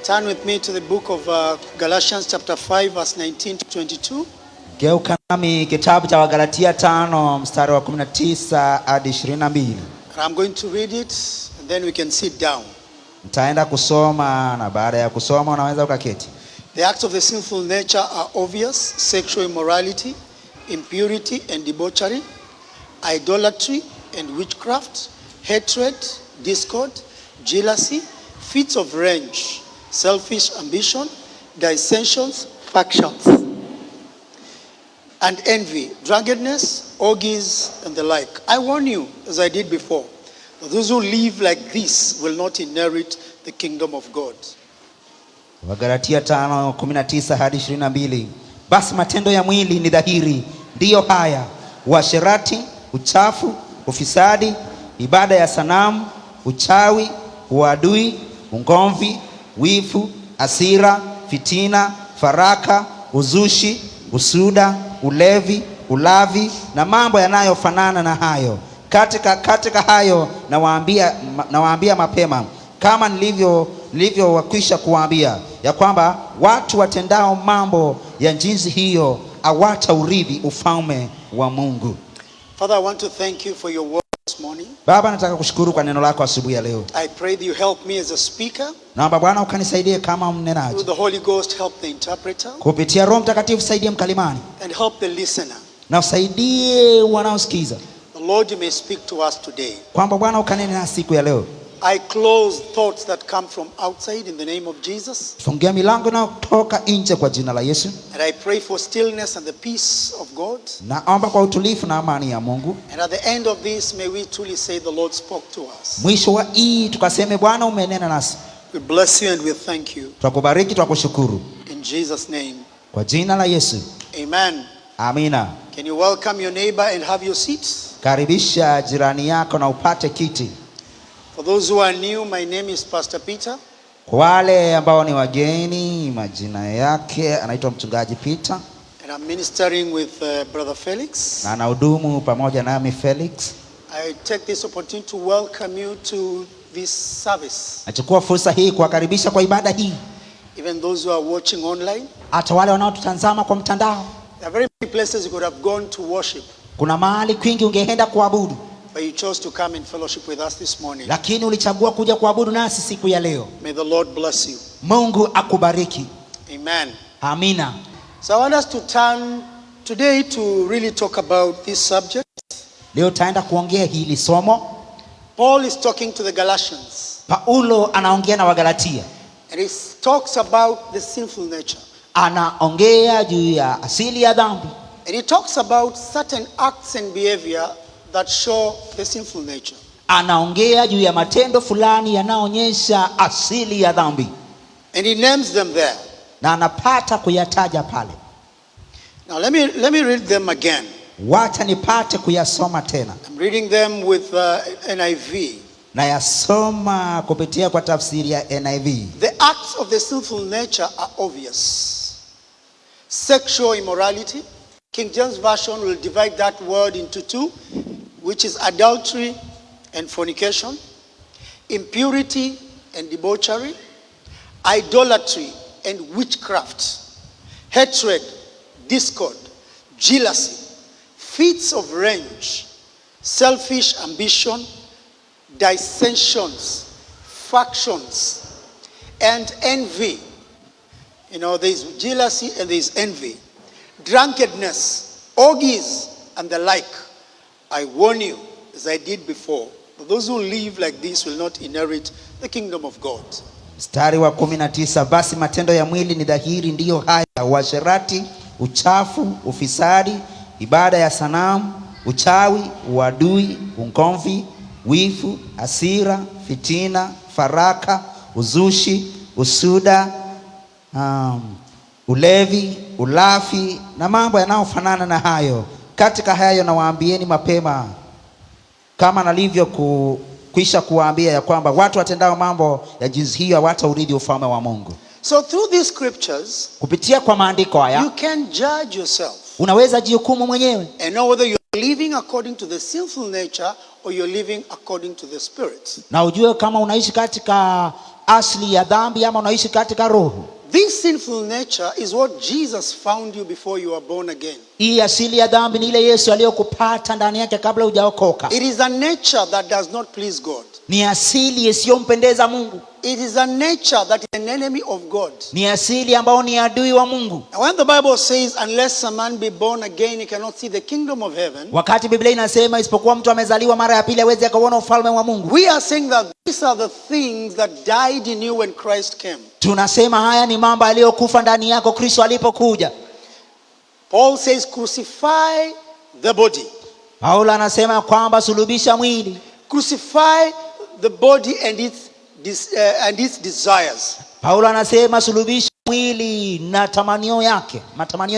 Turn with me to the book of Galatians chapter 5 verse 19 to 22. Geuka nami kitabu cha Wagalatia 5 mstari wa 19 hadi 22. I'm going to read it and then we can sit down. Nitaenda kusoma na baada ya kusoma unaweza ukaketi. The acts of the sinful nature are obvious: sexual immorality, impurity and debauchery, idolatry and witchcraft, hatred, discord, jealousy, fits of rage, selfish ambition, dissensions, factions, and envy, drunkenness, orgies, and the like. I warn you, as I did before, that those who live like this will not inherit the kingdom of God. Wagalatia 5:19 hadi 22. Basi matendo ya mwili ni dhahiri, ndiyo haya: uasherati, uchafu, ufisadi, ibada ya sanamu, uchawi, uadui, ungomvi, wivu, hasira, fitina, faraka, uzushi, usuda, ulevi, ulavi na mambo yanayofanana na hayo. Katika hayo nawaambia mapema, kama nilivyowakwisha kuwaambia, ya kwamba watu watendao mambo ya jinsi hiyo hawataurithi ufalme wa Mungu. Father, I want to thank you for your word this morning. Baba, nataka kushukuru kwa neno lako asubuhi ya leo. I pray that you help me as a speaker. Naomba Bwana ukanisaidie kama mnenaji. Through the Holy Ghost, help the interpreter. Kupitia Roho Mtakatifu saidie mkalimani. And help the listener. Na usaidie wanaosikiza. The Lord, you may speak to us today. Kwamba Bwana ukanene na siku ya leo. I close thoughts that come from outside in the name of Jesus. Fungia milango na kutoka nje kwa jina la Yesu. And I pray for stillness and the peace of God. Naomba kwa utulivu na amani ya Mungu. And at the end of this, may we truly say the Lord spoke to us. Mwisho wa hii tukaseme Bwana umenena nasi. We bless you and we thank you. Tukubariki, tukushukuru. In Jesus' name. Kwa jina la Yesu. Amen. Amina. Can you welcome your neighbor and have your seats? Karibisha jirani yako na upate kiti. For those who are new, my name is Pastor Peter. Kwa wale ambao ni wageni, majina yake anaitwa mchungaji Peter. And I'm ministering with Brother Felix. Na anahudumu pamoja nami Felix. I take this opportunity to welcome you to this service. Nachukua fursa hii kuwakaribisha kwa ibada hii. Even those who are watching online. Hata wale wanaotutazama kwa mtandao. There are very many places you could have gone to worship. Kuna mahali kwingi ungeenda kuabudu. But you chose to come and fellowship with us this morning. Lakini ulichagua kuja kuabudu nasi siku ya leo. May the Lord bless you. Mungu akubariki. Amen. Amina. So I want us to turn today to really talk about this subject. Leo taenda kuongea hili somo. Paul is talking to the Galatians. Paulo anaongea na Wagalatia. And he talks about the sinful nature. Anaongea juu ya asili ya dhambi. And he talks about certain acts and behavior that show the sinful nature. Anaongea juu ya matendo fulani yanaonyesha asili ya dhambi. And he names them there. Na anapata kuyataja pale. Now let me read them again. Wacha nipate kuyasoma tena. I'm reading them with NIV. Na yasoma kupitia kwa tafsiri ya NIV. The acts of the sinful nature are obvious. Sexual immorality. King James Version will divide that word into two, which is adultery and fornication, impurity and debauchery, idolatry and witchcraft, hatred, discord, jealousy, fits of rage, selfish ambition, dissensions, factions, and envy. You know, there's jealousy and there's envy. Drunkenness, orgies, and the like. I warn you, as I did before, that those who live like this will not inherit the kingdom of God. Mstari wa 19, basi matendo ya mwili ni dhahiri, ndiyo haya: uasherati, uchafu, ufisadi, ibada ya sanamu, uchawi, uadui, ungomvi, wivu, hasira, fitina, faraka, uzushi, usuda, ulevi, ulafi na mambo yanayofanana na hayo. Katika hayo nawaambieni mapema, kama nilivyokwisha kuwaambia, ya kwamba watu watendao mambo ya jinsi hiyo hawataurithi ufalme wa Mungu. So through these scriptures, kupitia kwa maandiko haya, you can judge yourself. Unaweza jihukumu mwenyewe. And know whether you're living according to the sinful nature or you're living according to the Spirit. Na ujue kama unaishi katika asili ya dhambi ama unaishi katika roho. This sinful nature is what Jesus found you before you were born again. Hii asili ya dhambi ni ile Yesu aliyokupata ndani yake kabla hujaokoka. It is a nature that does not please God. Ni asili isiyompendeza Mungu. It is a nature that is an enemy of God. Ni asili ambayo ni adui wa Mungu. And when the Bible says, unless a man be born again, he cannot see the kingdom of heaven. Wakati Biblia inasema isipokuwa mtu amezaliwa mara ya pili hawezi akaona ufalme wa Mungu. We are saying that these are the things that died in you when Christ came. Tunasema haya ni mambo aliyokufa ndani yako Kristo alipokuja. Paul says, crucify the body. Paulo anasema kwamba sulubisha mwili. Crucify the body and its desires. Paulo anasema sulubisha mwili na matamanio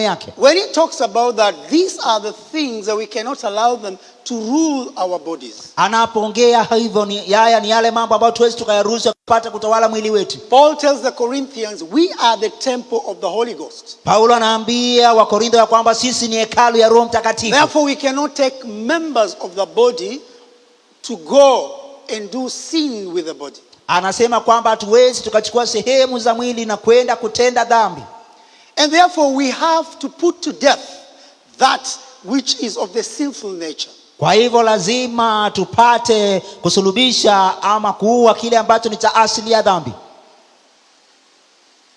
yake. When he talks about that, these are the things that we cannot allow them to rule our bodies. Anapoongea hivyo ni yale mambo ambayo tuwezi tukayaruhusu kupata kutawala mwili wetu. Paul tells the Corinthians, we are the temple of the Holy Ghost. Paulo anaambia Wakorintho ya kwamba sisi ni hekalu ya Roho Mtakatifu. Therefore we cannot take members of the body to go and do sin with the body. Anasema kwamba hatuwezi tukachukua sehemu za mwili na kwenda kutenda dhambi. And therefore we have to put to death that which is of the sinful nature. Kwa hivyo lazima tupate kusulubisha ama kuua kile ambacho ni cha asili ya dhambi.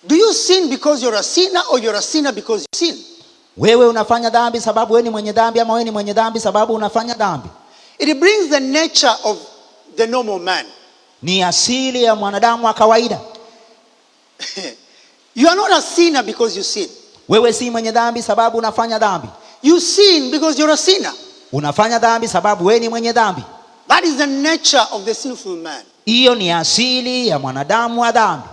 Do you sin because you're a sinner, or you're a sinner because you sin? Wewe unafanya dhambi sababu wewe ni mwenye dhambi, ama wewe ni mwenye dhambi sababu unafanya dhambi? It brings the nature of the normal man. Ni asili ya mwanadamu wa kawaida. You are not a sinner because you sin. Wewe si mwenye dhambi sababu unafanya dhambi. You sin because you're a sinner. Unafanya dhambi sababu wewe ni mwenye dhambi. That is the nature of the sinful man. Hiyo ni asili ya mwanadamu wa dhambi.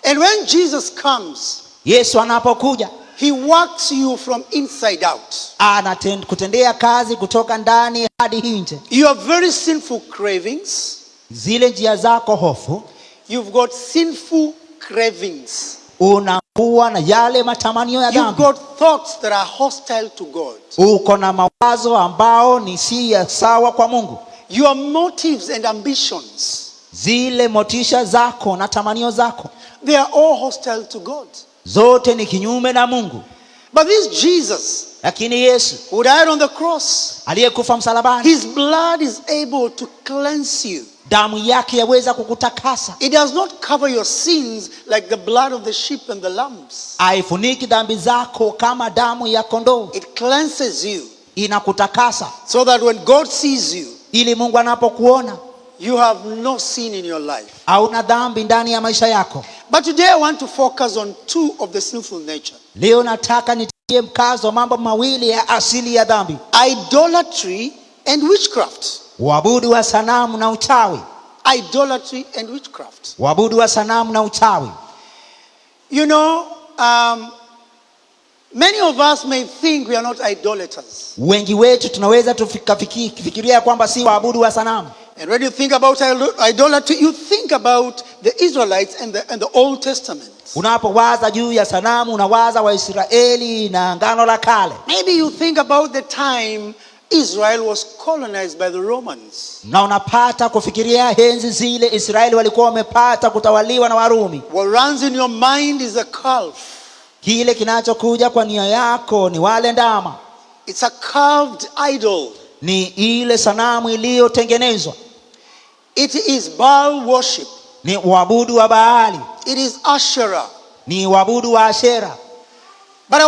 And when Jesus comes, Yesu anapokuja, he works you from inside out. Kutendea kazi kutoka ndani hadi nje. You have very sinful cravings. Zile njia zako hofu. You've got sinful cravings. Unakuwa na yale matamanio ya dhambi. You've got thoughts that are hostile to God. Uko na mawazo ambao ni si sawa kwa Mungu. Your motives and ambitions, zile motisha zako na tamanio zako, they are all hostile to God. Zote ni kinyume na Mungu. But this Jesus, lakini Yesu, who died on the cross, aliyekufa msalabani, his blood is able to cleanse you. Damu yake yaweza kukutakasa. It does not cover your sins like the blood of the sheep and the lambs. Haifuniki dhambi zako kama damu ya kondoo. It cleanses you. Inakutakasa. So that when God sees you, ili Mungu anapokuona, you have no sin in your life. Hauna dhambi ndani ya maisha yako. But today I want to focus on two of the sinful nature. Leo nataka nitie mkazo mambo mawili ya asili ya dhambi. Idolatry and witchcraft. Uabudu wa sanamu na uchawi. Idolatry and witchcraft. Uabudu wa sanamu na uchawi. You know, many of us may think we are not idolaters. Wengi wetu tunaweza tufikiria kwamba si waabudu wa sanamu. And when you think about idolatry, you think about the Israelites and the Old Testament. Unapowaza juu ya sanamu unawaza Waisraeli na Agano la Kale. Maybe you think about the time Israel was colonized by the Romans. Na unapata kufikiria enzi zile Israeli walikuwa wamepata kutawaliwa na Warumi. What runs in your mind is a calf. Kile kinachokuja kwa nia yako ni wale ndama. It's a carved idol. Ni ile sanamu iliyotengenezwa. It is Baal worship. Ni uabudu wa Baali. It is Asherah. Ni uabudu wa Ashera. But I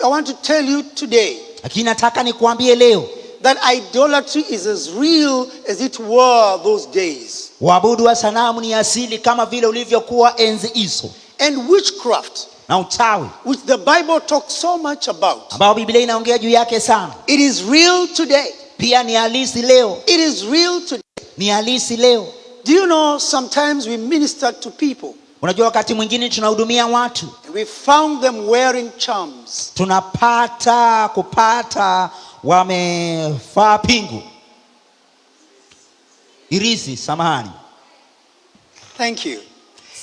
want to tell you today, lakini nataka nikuambie leo, that idolatry is as real as it were those days. Uabudu wa sanamu ni asili kama vile ulivyokuwa enzi hizo. And witchcraft, na uchawi, which the Bible talks so much about, ambao Biblia inaongea juu yake sana, it is real today. Pia ni halisi leo. It is real today. Ni halisi leo. Do you know sometimes we minister to people? Unajua wakati mwingine tunahudumia watu, and we found them wearing charms. Kupata wamevaa pingu. Irisi, samahani. Thank you.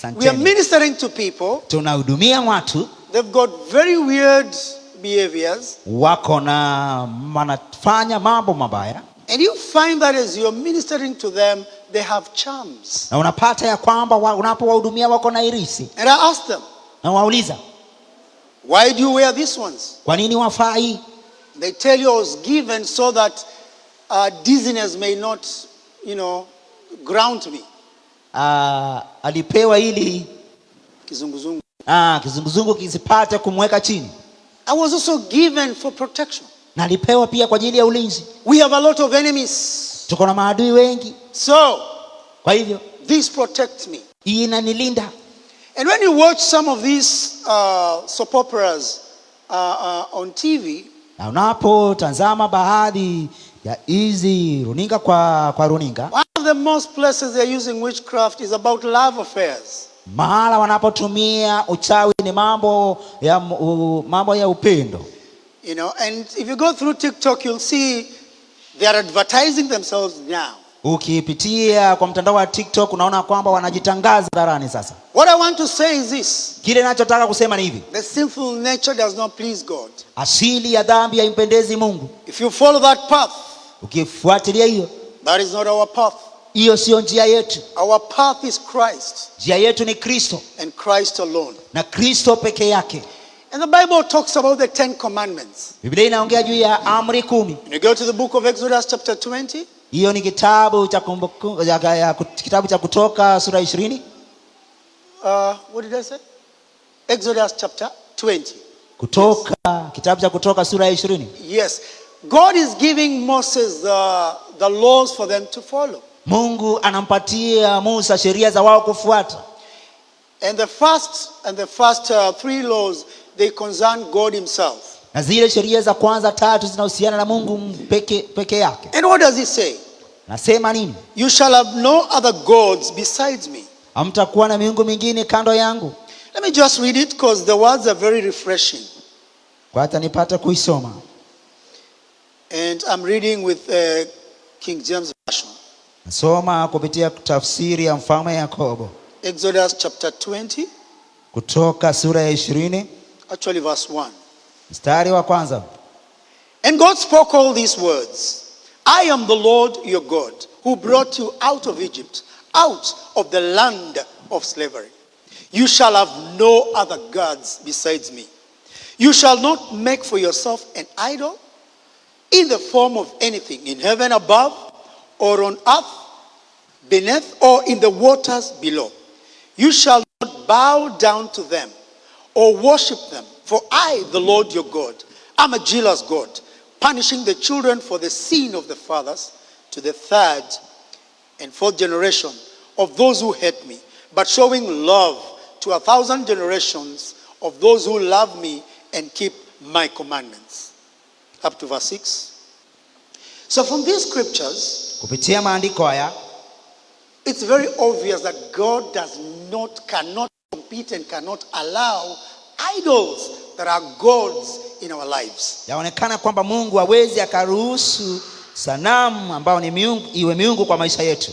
Santeni. We are ministering to people. Tunahudumia watu. They've got very weird behaviors. Wako na wanafanya mambo mabaya. And you find that as you're ministering to them, they have charms. Na unapata ya kwamba unapowahudumia wako na irisi. And I ask them, na wauliza, why do you wear these ones? Kwa nini wafaa hii? They tell you I was given so that dizziness may not, ground me. Alipewa ili Kizunguzungu. Kizunguzungu kisipate kumweka chini. I was also given for protection. Na alipewa pia kwa ajili ya ulinzi. We have a lot of enemies. Tuko na maadui wengi. So, kwa hivyo, this protects me. Hii inanilinda. And when you watch some of these soap operas on TV, na unapotazama baadhi ya hizi runinga kwa runinga, one of the most places they're using witchcraft is about love affairs. Mahala wanapotumia uchawi ni mambo ya upendo. And if you go through TikTok, you'll see they are advertising themselves now. Ukipitia kwa mtandao wa TikTok unaona kwamba wanajitangaza hadharani sasa. What I want to say is this. Kile ninachotaka kusema ni hivi. The sinful nature does not please God. Asili ya dhambi haimpendezi Mungu. If you follow that path, ukifuatilia hiyo, that is not our path. Hiyo sio njia yetu. Our path is Christ. Njia yetu ni Kristo. And Christ alone. Na Kristo peke yake. And the Bible talks about the 10 commandments. Biblia inaongea juu ya amri 10. When you go to the book of Exodus chapter 20, hiyo ni kitabu cha Kutoka sura 20. What did I say? Exodus chapter 20. Kutoka, yes. Kitabu cha Kutoka sura 20. Yes. God is giving Moses the laws for them to follow. Mungu anampatia Musa sheria za wao kufuata. And the first 3 laws, they concern God himself. Na zile sheria za kwanza 3 zinahusiana na Mungu peke yake. And what does he say? Nasema nini? You shall have no other gods besides me. Hamtakuwa na miungu mingine kando yangu. Let me just read it because the words are very refreshing. Kwa hata nipata kuisoma. And I'm reading with King James Version. Nasoma kupitia tafsiri ya Mfalme Yakobo. Exodus chapter 20. Kutoka sura ya 20. Actually verse 1. Mstari wa kwanza. And God spoke all these words. I am the Lord your God, who brought you out of Egypt, out of the land of slavery. You shall have no other gods besides me. You shall not make for yourself an idol in the form of anything in heaven above, or on earth beneath, or in the waters below. You shall not bow down to them or worship them. For I, the Lord your God, am a jealous God, punishing the children for the sin of the fathers to the 3rd and 4th generation of those who hate me, but showing love to 1,000 generations of those who love me and keep my commandments. Up to verse 6. So from these scriptures, kupitia maandiko haya, it's very obvious that God cannot compete and cannot allow idols that are gods in our lives. Yaonekana kwamba Mungu hawezi akaruhusu sanamu ambao ni miungu iwe miungu kwa maisha yetu.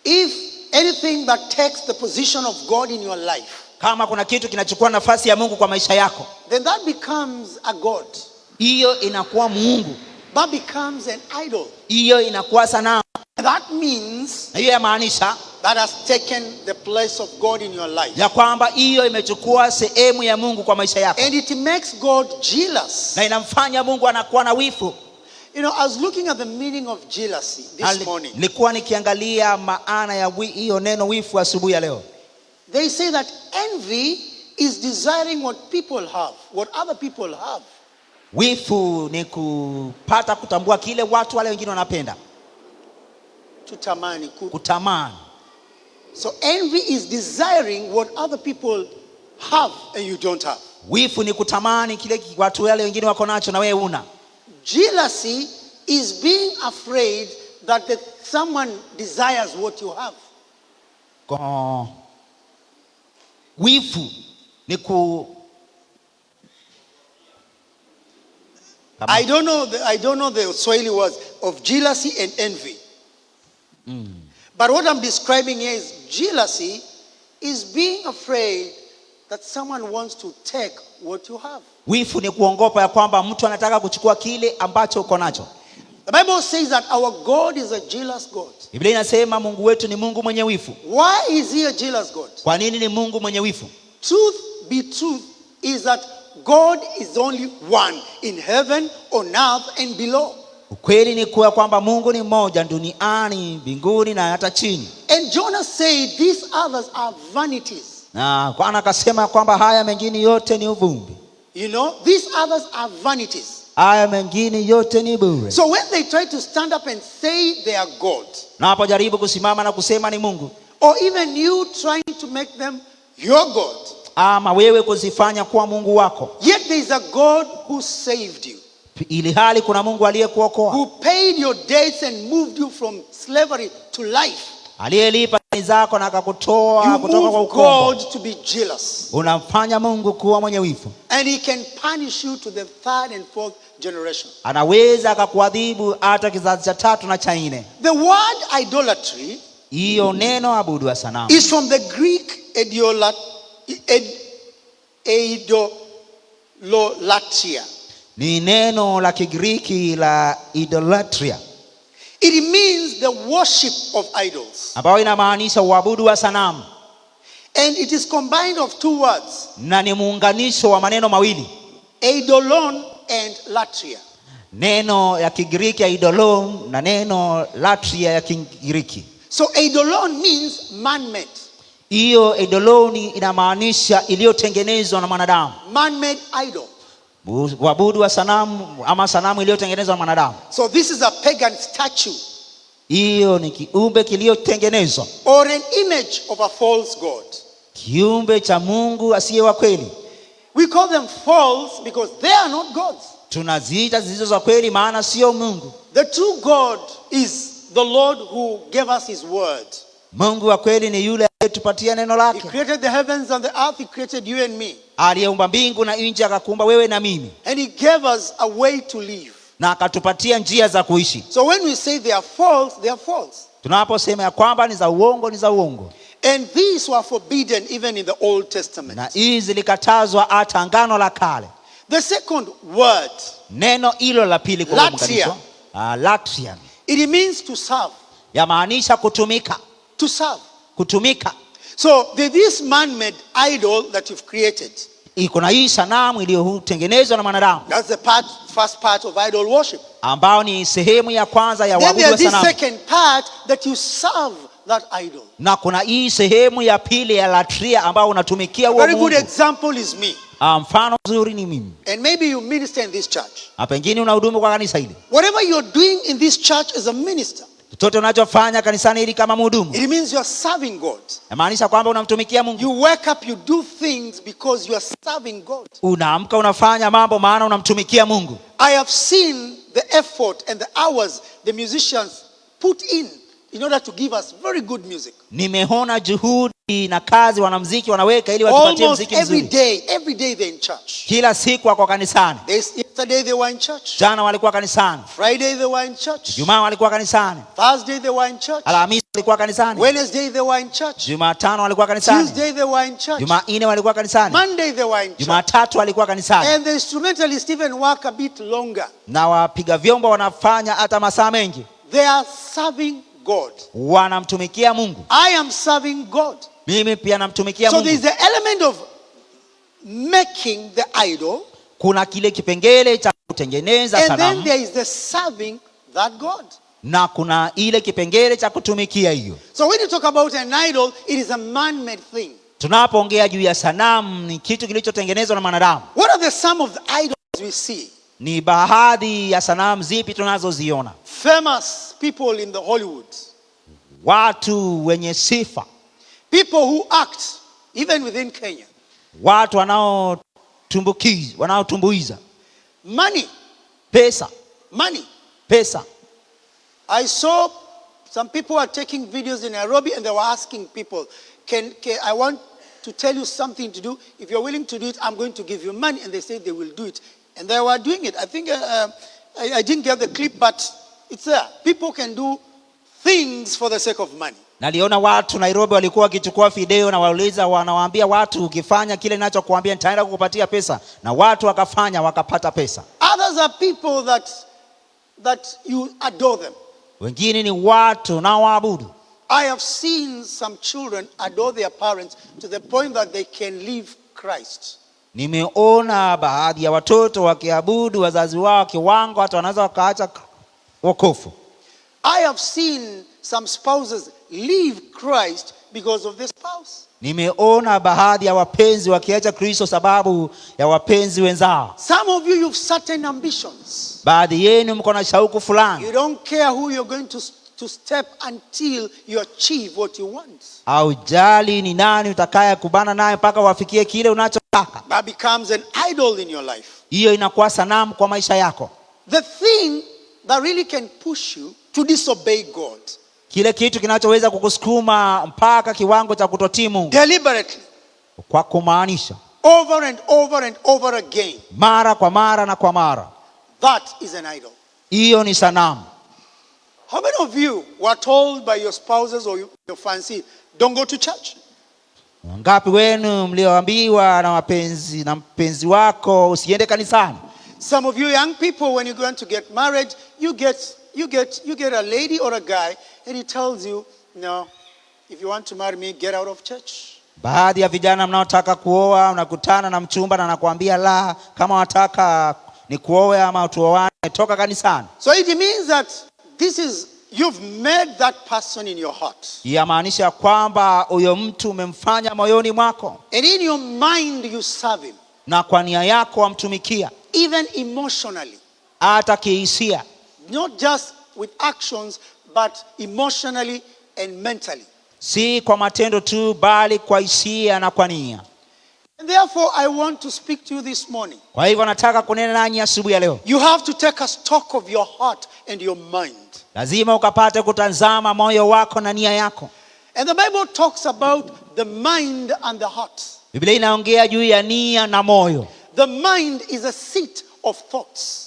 If anything that takes the position of God in your life, kama kuna kitu kinachukua nafasi ya Mungu kwa maisha yako, then that becomes a god. Hiyo inakuwa Mungu. That becomes an idol. Hiyo inakuwa sanamu. That means hiyo yamaanisha that has taken the place of God in your life. Ya kwamba hiyo imechukua sehemu ya Mungu kwa maisha yako. And it makes God jealous. Na inamfanya Mungu anakuwa na wivu. I was looking at the meaning of jealousy this morning. Nilikuwa nikiangalia maana ya hiyo neno wivu asubuhi ya leo. They say that envy is desiring what people have, what other people have. Wivu ni kupata kutambua kile watu wale wengine wanapenda. Kutamani. So envy is desiring what other people have and you don't have. Wivu ni kutamani kile watu wale wengine wako nacho na wewe una. Jealousy is being afraid that someone desires what you have. Wivu ni I don't know the Swahili words of jealousy and envy. But what I'm describing here is jealousy is being afraid that someone wants to take what you have. Wivu ni kuongopa ya kwamba mtu anataka kuchukua kile ambacho uko nacho. The Bible says that our God is a jealous God. Biblia inasema Mungu wetu ni Mungu mwenye wivu. Why is he a jealous God? Kwa nini ni Mungu mwenye wivu? Truth be truth is that God is only one in heaven, on earth and below. Ukweli ni kuwa kwamba Mungu ni mmoja duniani, mbinguni na hata chini. And Jonah said these others are vanities. Na Bwana akasema kwamba haya mengine yote ni uvumbi. You know, these others are vanities. Haya mengine yote ni bure. So when they try to stand up and say they are God, na hapo jaribu kusimama na kusema ni Mungu, or even you trying to make them your God, ama wewe kuzifanya kuwa Mungu wako, yet there is a God who saved you, ili hali kuna Mungu aliyekuokoa, who paid your debts and moved you from slavery to life. Aliyelipa deni zako na akakutoa kutoka kwa You ukombo. God to be jealous. Unamfanya Mungu kuwa mwenye wivu. And he can punish you to the third and fourth generation. Anaweza akakuadhibu hata kizazi cha 3 na cha 4. The word idolatry, hiyo neno abudu wa sanamu, is from the Greek idolatria. Ni neno la Kigiriki la idolatria. It means the worship of idols. Ambayo inamaanisha uabudu wa sanamu. And it is combined of two words. Na ni muunganisho wa maneno mawili. Eidolon and latria. Neno ya Kigiriki ya idolon na neno latria ya Kigiriki. So eidolon means man-made. Hiyo idoloni inamaanisha iliyotengenezwa na mwanadamu. Man-made idol. Uabudu wa sanamu ama sanamu iliyotengenezwa na mwanadamu. So this is a pagan statue. Hiyo ni kiumbe kiliyotengenezwa. Or an image of a false god. Kiumbe cha Mungu asiye wa kweli. We call them false because they are not gods. Tunaziita zisizo za kweli maana sio Mungu. The true God is the Lord who gave us his word. Mungu wa kweli ni yule aliyetupatia neno lake. He created the heavens and the earth. He created you and me. Aliyeumba mbingu na nchi akakuumba wewe na mimi. And he gave us a way to live. Na akatupatia njia za kuishi. So when we say they are false, they are false. Tunaposema ya kwamba ni za uongo, ni za uongo. And these were forbidden even in the Old Testament. Na hizi zilikatazwa hata Agano la Kale. The second word, neno hilo la pili kwa latria. Latria. It means to serve. Yamaanisha kutumika. To serve. Kutumika. So this man-made idol that you've created, iko na hii sanamu iliyotengenezwa na mwanadamu. That's the first part of idol worship. Ambao ni sehemu ya kwanza ya uabudu wa sanamu. Then there's the second part that you serve that idol. Na kuna hii sehemu ya pili ya latria ambao unatumikia huo Mungu. Very good example is me. Mfano mzuri ni mimi. And maybe you minister in this church. Pengine unahudumu kwa kanisa hili. Whatever you're doing in this church as a minister, chochote unachofanya kanisani hili kama mhudumu, it means you are serving God. Inamaanisha kwamba unamtumikia Mungu. You wake up, you do things because you are serving God. Unaamka unafanya mambo maana unamtumikia Mungu. I have seen the effort and the hours the musicians put in order to give us very good music. Nimeona juhudi na kazi wanamuziki wanaweka ili watupatie muziki mzuri. Every day they're in church. Kila siku wako kanisani. Yesterday they were in church. Jana walikuwa kanisani. Friday they were in church. Jumaa walikuwa kanisani. Thursday they were in church. Alhamisi walikuwa kanisani. Wednesday they were in church. Jumatano walikuwa kanisani. Tuesday they were in church. Jumanne walikuwa kanisani. Monday they were in church. Jumatatu walikuwa kanisani. And the instrumentalists even work a bit longer. Na wapiga vyombo wanafanya hata masaa mengi. They are serving God. Wanamtumikia Mungu. I am serving God. Mimi pia namtumikia Mungu. So there is the element of making the idol. Kuna kile kipengele cha kutengeneza sanamu. And then there is the serving that God. Na kuna ile kipengele cha kutumikia hiyo. So when you talk about an idol, it is a man-made thing. Tunapoongea juu ya sanamu ni kitu kilichotengenezwa na wanadamu. What are some of the idols we see? Ni baadhi ya sanamu zipi tunazoziona? Famous people in the Hollywood. Watu wenye sifa. People who act even within Kenya. Watu wanaotumbuiza. Money. Pesa. Money. Pesa. I saw some people are taking videos in Nairobi and they were asking people, can I want to tell you something to do. If you're willing to do it, I'm going to give you money. And they said they will do it. And they were doing it. I think I didn't get the clip, but it's there. People can do things for the sake of money. Naliona watu Nairobi walikuwa wakichukua video na wauliza wanawaambia watu ukifanya kile ninachokuambia nitaenda kukupatia pesa, na watu wakafanya wakapata pesa. Others are people that that you adore them. Wengine ni watu na waabudu. I have seen some children adore their parents to the point that they can leave Christ. Nimeona baadhi ya watoto wakiabudu wazazi wao kiwango hata wanaweza wakaacha wokovu. I have seen some spouses leave Christ because of their spouse. Nimeona baadhi ya wapenzi wakiacha Kristo sababu ya wapenzi wenzao. Some of you, you've certain ambitions. Baadhi yenu mko na shauku fulani. You don't care who you're going to step until you achieve what you want. Haujali ni nani utakaye kubana naye mpaka wafikie kile unachotaka. That becomes an idol in your life. Hiyo inakuwa sanamu kwa maisha yako. The thing that really can push you to disobey God. Kile kitu kinachoweza kukusukuma mpaka kiwango cha kutotii Mungu. Deliberately. Kwa kumaanisha. Over and over and over again. Mara kwa mara na kwa mara. That is an idol. Hiyo ni sanamu. How many of you were told by your spouses or your fiancé, don't go to church? Wangapi wenu mlioambiwa na mpenzi wako usiende kanisani? Some of you young people, when you're going to get married, you get a lady or a guy and he tells you, no, if you want to marry me, get out of church. Baadhi ya vijana mnaotaka kuoa unakutana na mchumba na anakuambia la, kama wataka ni kuoe ama tuoane, toka kanisani. So it means that you've made that person in your heart. Yamaanisha kwamba huyo mtu umemfanya moyoni mwako. And in your mind you serve him. Na kwa nia yako wamtumikia. Even emotionally. Hata kihisia. Not just with actions, but emotionally and mentally. Si kwa matendo tu bali kwa hisia na kwa nia. And therefore I want to speak to you this morning. Kwa hivyo nataka kunena nanyi asubuhi ya leo. You have to take a stock of your heart and your mind. Lazima ukapate kutazama moyo wako na nia yako. And the Bible talks about the mind and the heart. Biblia inaongea juu ya nia na moyo. The mind is a seat of thoughts.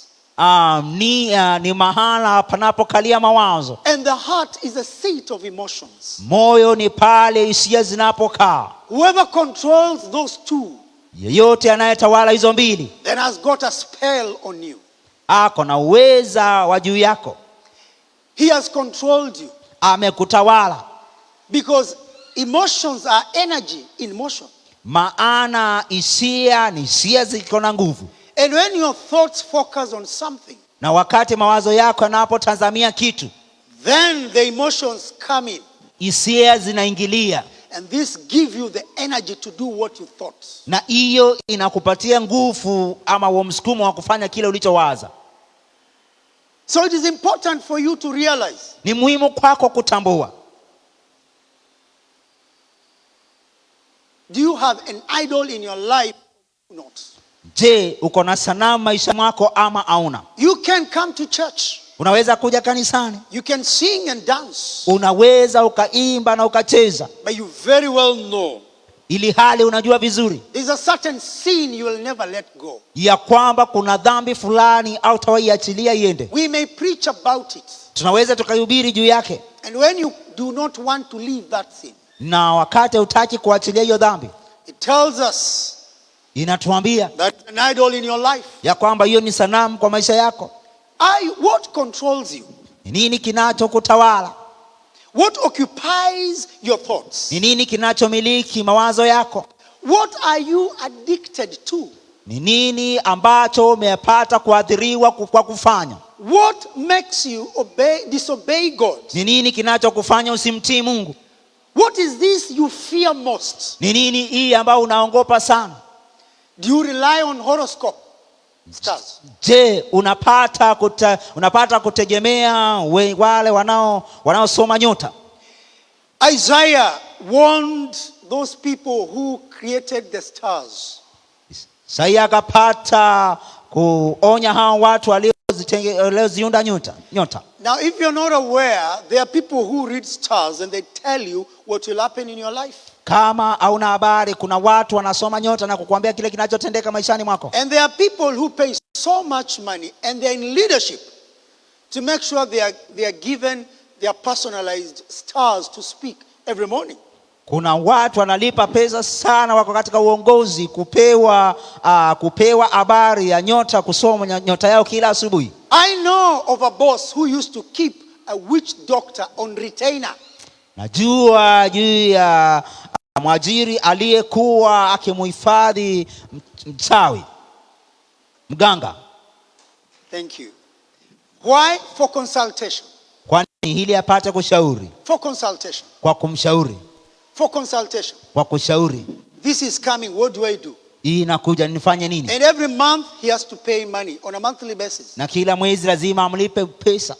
Nia ni mahala panapokalia mawazo. And the heart is a seat of emotions. Moyo ni pale hisia zinapokaa. Whoever controls those two, yeyote anayetawala hizo mbili, then has got a spell on you. Ako na uweza wa juu yako. He has controlled you. Amekutawala. Because emotions are energy in motion. Maana hisia ni hisia ziko na nguvu. And when your thoughts focus on something, na wakati mawazo yako yanapotazamia kitu, then the emotions come in. Hisia zinaingilia. And this give you the energy to do what you thought. Na hiyo inakupatia nguvu ama huo msukumo wa kufanya kile ulichowaza. So it is important for you to realize. Ni muhimu kwako kutambua. Do you have an idol in your life or not? Je, uko na sanamu maisha mwako ama hauna? You can come to church. Unaweza kuja kanisani. You can sing and dance. Unaweza ukaimba na ukacheza. But you very well know. Ili hali unajua vizuri. There's a certain sin you will never let go. Ya kwamba kuna dhambi fulani au tawaiachilia iende. We may preach about it. Tunaweza tukahubiri juu yake. And when you do not want to leave that sin. Na wakati hutaki kuachilia hiyo dhambi. It tells us. Inatuambia. That an idol in your life. Ya kwamba hiyo ni sanamu kwa maisha yako. What controls you? Ni nini kinachokutawala? What occupies your thoughts? Ni nini kinachomiliki mawazo yako? What are you addicted to? Ni nini ambacho umepata kuathiriwa kwa kufanya? What makes you disobey God? Ni nini kinachokufanya usimtii Mungu? What is this you fear most? Ni nini hii ambayo unaogopa sana? Do you rely on horoscope? Stars. Je, unapata kutegemea wale wanaosoma nyota? Isaiah warned those people who created the stars. Isaiah akapata kuonya hao watu walioziunda nyota. Now if you're not aware, there are people who read stars and they tell you what will happen in your life. Kama hauna habari, kuna watu wanasoma nyota na kukuambia kile kinachotendeka maishani mwako. And there are people who pay so much money and they're in leadership to make sure they are given their personalized stars to speak every morning. Kuna watu wanalipa pesa sana, wako katika uongozi, kupewa habari ya nyota, kusoma nyota yao kila asubuhi. I know of a boss who used to keep a witch doctor on retainer. Najua juu ya mwajiri aliyekuwa akimuhifadhi mchawi, mganga. Thank you. Why? For consultation. Kwani ili apate kushauri. For consultation. Kwa kumshauri. For consultation. Kwa kushauri. This is coming. What do I do? Hii inakuja, nifanye nini? And every month he has to pay money on a monthly basis. Na kila mwezi lazima amlipe pesa.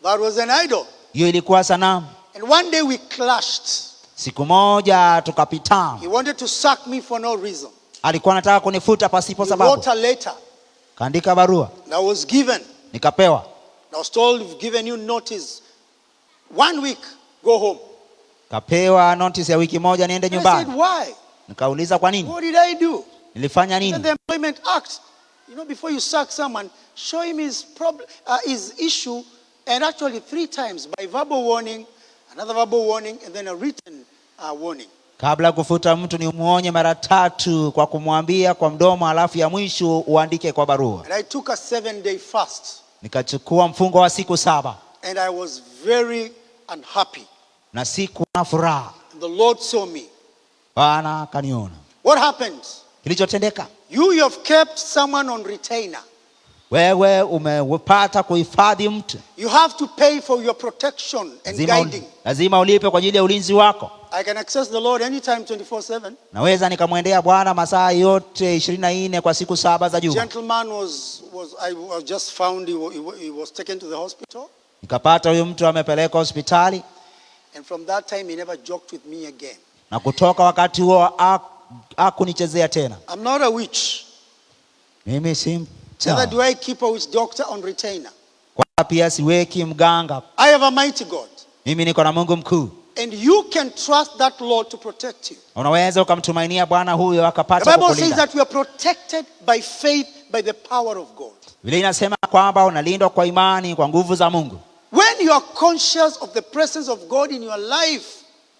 That was an idol. Hiyo ilikuwa sanamu. And one day we clashed. Siku moja tukapitana. He wanted to sack me for no reason. Alikuwa anataka kunifuta pasipo sababu. He wrote a letter. Kaandika barua. I was given. Nikapewa. I was told, we've given you notice. 1 week, go home. Kapewa notice ya wiki moja niende nyumbani. I said, why? Nikauliza kwa nini? What did I do? Nilifanya nini? And the Employment Act. You know, before you sack someone, show him his issue, and actually 3 times, by verbal warning, another verbal warning, and then a written warning. Kabla kufuta mtu ni muonye mara 3 kwa kumwambia kwa mdomo, alafu ya mwisho uandike kwa barua. And I took a 7-day fast. Nikachukua mfungo wa siku 7. And I was very unhappy. Na siku na furaha. And the Lord saw me. Bwana akaniona. What happened? Kilichotendeka? You have kept someone on retainer. Wewe umepata kuhifadhi mtu. You have to pay for your protection and guiding. Lazima ulipe kwa ajili ya ulinzi wako. I can access the Lord anytime 24/7. Naweza nikamwendea Bwana masaa yote 24 kwa siku 7 za juma. Gentleman I was just found, he was taken to the hospital. Nikapata huyo mtu amepelekwa hospitali. And from that time he never joked with me again. Na kutoka wakati huo hakunichezea tena. I'm not a witch. Mimi si Neither do I keep a witch doctor on retainer. Kwa pia siweki mganga. I have a mighty God. Mimi niko na Mungu mkuu. And you can trust that Lord to protect you. Unaweza ukamtumainia Bwana huyo akapata kukulinda. The Bible kukulinda. says that we are protected by faith, by the power of God. Biblia inasema kwamba unalindwa kwa imani, kwa nguvu za Mungu. When you are conscious of the presence of God in your life,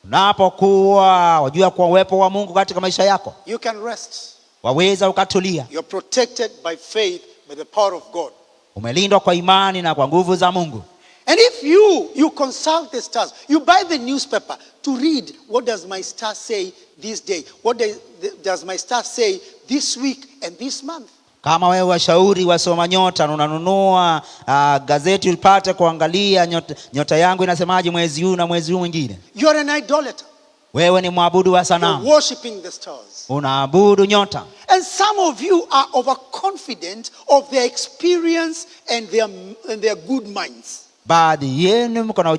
unapokuwa wajua kwa uwepo wa Mungu katika maisha yako, you can rest. Waweza ukatulia. You are protected by faith, by the power of God. Umelindwa kwa imani na kwa nguvu za Mungu. And if you consult the stars, you buy the newspaper to read, what does my star say this day? What does my star say this week and this month? Kama wewe washauri wasoma nyota, unanunua gazeti upate kuangalia nyota yangu inasemaje mwezi huu na mwezi huu mwingine. You are an idolater. Wewe ni mwabudu wa sanamu. You're worshiping the stars. Unaabudu nyota. And some of you are overconfident of their experience and their good minds. Baadhi yenu mko na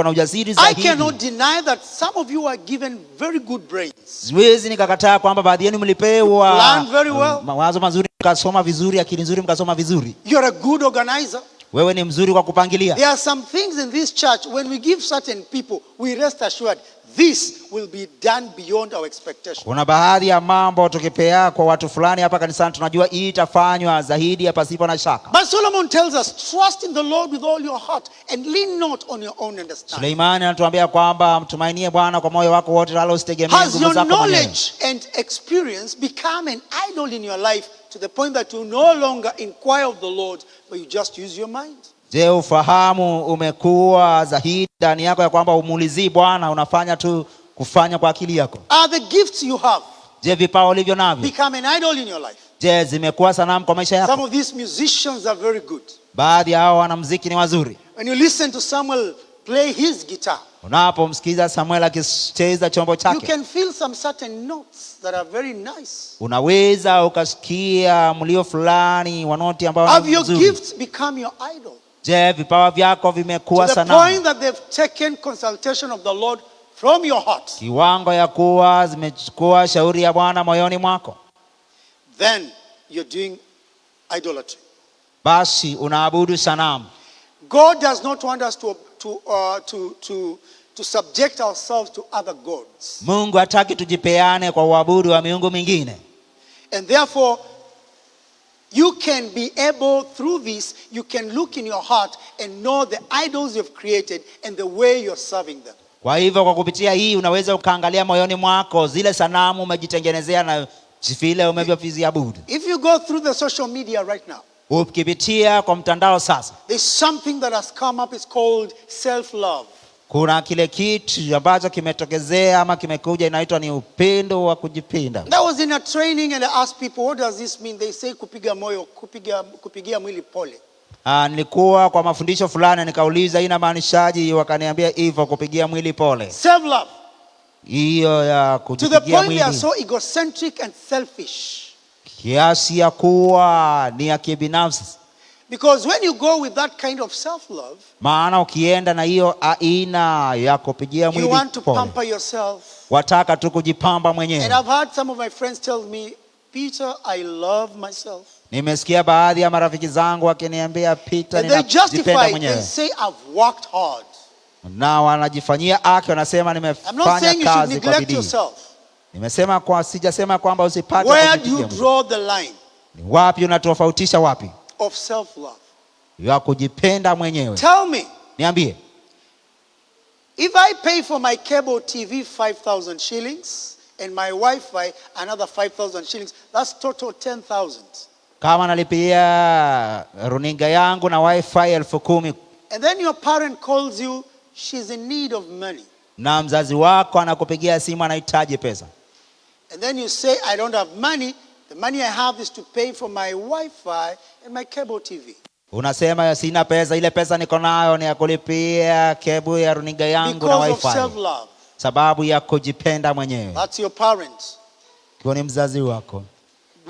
ujasiri zaidi. I cannot deny that some of you are given very good brains. Siwezi nikakataa kwamba baadhi yenu mlipewa plan very well. Mawazo mazuri, mkasoma vizuri, akili nzuri mkasoma vizuri. You are a good organizer. Wewe ni mzuri kwa kupangilia. There are some things in this church, when we give certain people, we rest assured this will be done beyond our expectation. Kuna baadhi ya mambo tukipea kwa watu fulani hapa kanisani tunajua hii itafanywa zaidi ya pasipo na shaka. But Solomon tells us, trust in the Lord with all your heart and lean not on your own understanding. Suleimani anatuambia kwamba mtumainie Bwana kwa moyo wako wote, wala usitegemee nguvu zako mwenyewe. Has your knowledge and experience become an idol in your life to the point that you no longer inquire of the Lord, but you just use your mind? Je, ufahamu umekuwa zaidi ndani yako ya kwamba umuulizii Bwana, unafanya tu kufanya kwa akili yako? Are the gifts you have, je, vipawa ulivyo navyo, become an idol in your life? je, zimekuwa sanamu kwa maisha yako? Some of these musicians are very good. Baadhi ya hao wanamuziki ni wazuri. When you listen to Samuel play his guitar, unapomsikiza Samuel akicheza chombo chake, you can feel some certain notes that are very nice. Unaweza ukasikia mlio fulani wa noti ambao ni nzuri. Have your gifts become your idol? Je, vipawa vyako vimekuwa sanamu? To the point that they've taken consultation of the Lord from your heart. Kiwango ya kuwa zimechukua shauri ya Bwana moyoni mwako. Then you're doing idolatry. Basi unaabudu sanamu. God does not want us to subject ourselves to other gods. Mungu hataki tujipeane kwa uabudu wa miungu mingine. And therefore you can be able, through this, you can look in your heart and know the idols you've created and the way you're serving them. Kwa hivyo kwa kupitia hii unaweza ukaangalia moyoni mwako zile sanamu umejitengenezea na vile umevyoviabudu. If you go through the social media right now, Ukipitia kwa mtandao sasa, there's something that has come up. It's called self-love. kuna kile kitu ambacho kimetokezea ama kimekuja, inaitwa ni upendo wa kujipenda. That was in a training and I asked people, what does this mean? They say kupiga moyo, kupigia mwili pole. Nilikuwa kwa mafundisho fulani nikauliza inamaanishaje, wakaniambia hivyo, kupigia mwili pole. Self love. Hiyo ya kujipigia mwili. To the point they are so egocentric and selfish. Kiasi ya kuwa ni ya kibinafsi. Because when you go with that kind of self love, maana ukienda na hiyo aina ya kupigia mwili you want to pole, pamper yourself. Wataka tu kujipamba mwenyewe. And I've heard some of my friends tell me, Peter, I love myself. Nimesikia baadhi ya marafiki zangu wakiniambia, Peter, ninajipenda mwenyewe. They say I've worked hard. Na wanajifanyia haki, wanasema nimefanya kazi kwa bidii. Sijasema kwamba usipate kujipigia. Where do you draw the line? Ni wapi unatofautisha wapi? Of self love. Ya kujipenda mwenyewe. Tell me. Niambie. If I pay for my cable TV 5,000 shillings and my Wi-Fi another 5,000 shillings, that's total 10,000. Kama nalipia runinga yangu na Wi-Fi 10,000. And then your parent calls you, she's in need of money. Na mzazi wako anakupigia simu, anahitaji pesa. And then you say, I don't have money. The money I have is to pay for my Wi-Fi and my cable TV. Unasema sina pesa, ile pesa niko nayo ni ya kulipia cable ya runinga yangu na Wi-Fi. Because of self-love. Sababu ya kujipenda mwenyewe. That's your parents. Kwa ni mzazi wako.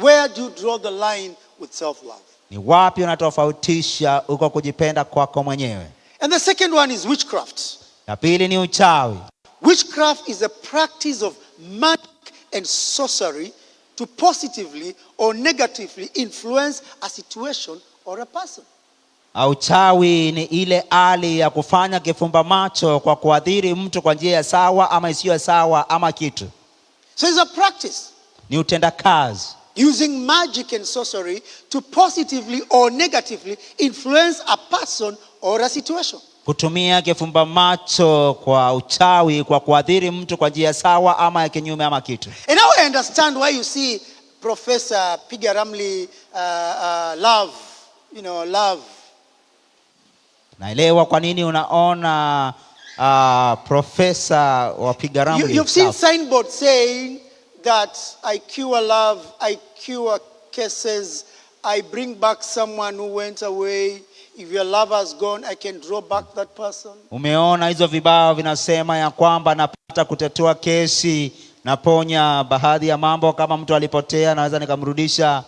Where do you draw the line with self-love? Ni wapi unatofautisha uko kujipenda kwako mwenyewe? And the second one is witchcraft. Ya pili ni uchawi. Witchcraft is a practice of magic and sorcery to positively or negatively influence a situation or a person. Uchawi ni ile hali ya kufanya kifumba macho kwa kuadhiri mtu kwa njia ya sawa ama isiyo sawa ama kitu. So it's a practice. Ni utendakazi. Using magic and sorcery to positively or negatively influence a person or a situation. Kutumia kifumba macho kwa uchawi kwa kuadhiri mtu kwa njia sawa ama ya kinyume ama kitu. And now I understand why you see Professor Piga Ramli love, love. Naelewa kwa nini unaona Professor wa Piga Ramli. You've seen signboard saying that I cure love, I cure cases, I bring back someone who went away. If your lover has gone, I can draw back that person. Umeona hizo vibao vinasema ya kwamba napata kutetua kesi, naponya baadhi ya mambo, kama mtu alipotea naweza nikamrudisha.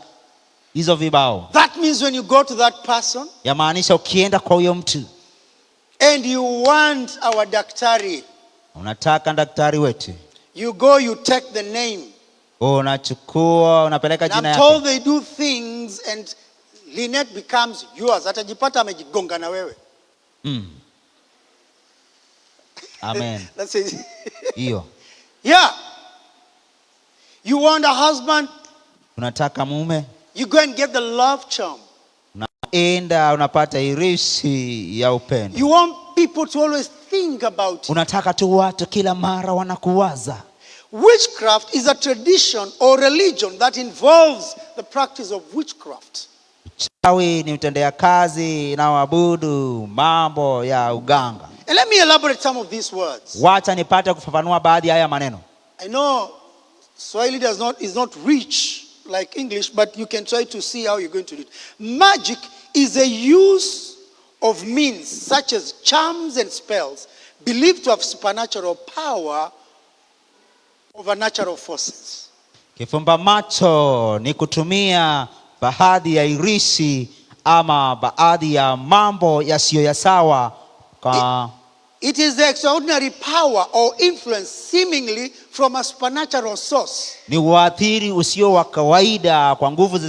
Hizo vibao. That means when you go to that person, yamaanisha ukienda kwa huyo mtu and you want our daktari, unataka daktari wetu, you go, you take the name, unachukua, unapeleka jina yake. I'm told they do things and Lynette becomes yours. Atajipata amejigonga na wewe. Amen. That's it. Hiyo. Yeah. You want a husband? Unataka mume? You go and get the love charm. Unaenda unapata irisi ya upendo. You want people to always think about you. Unataka tu watu kila mara wanakuwaza. Witchcraft is a tradition or religion that involves the practice of witchcraft. Uchawi ni utendea kazi na waabudu mambo ya uganga. And let me elaborate some of these words. Wacha nipate kufafanua baadhi ya haya maneno. I know Swahili is not rich like English, but you can try to see how you're going to do it. Magic is a use of means such as charms and spells believed to have supernatural power over natural forces. Kifumba macho ni kutumia baadhi ya irisi ama baadhi ya mambo yasiyo ya sawa. It is the extraordinary power or influence seemingly from a supernatural source. Ni uathiri usio wa kawaida kwa nguvu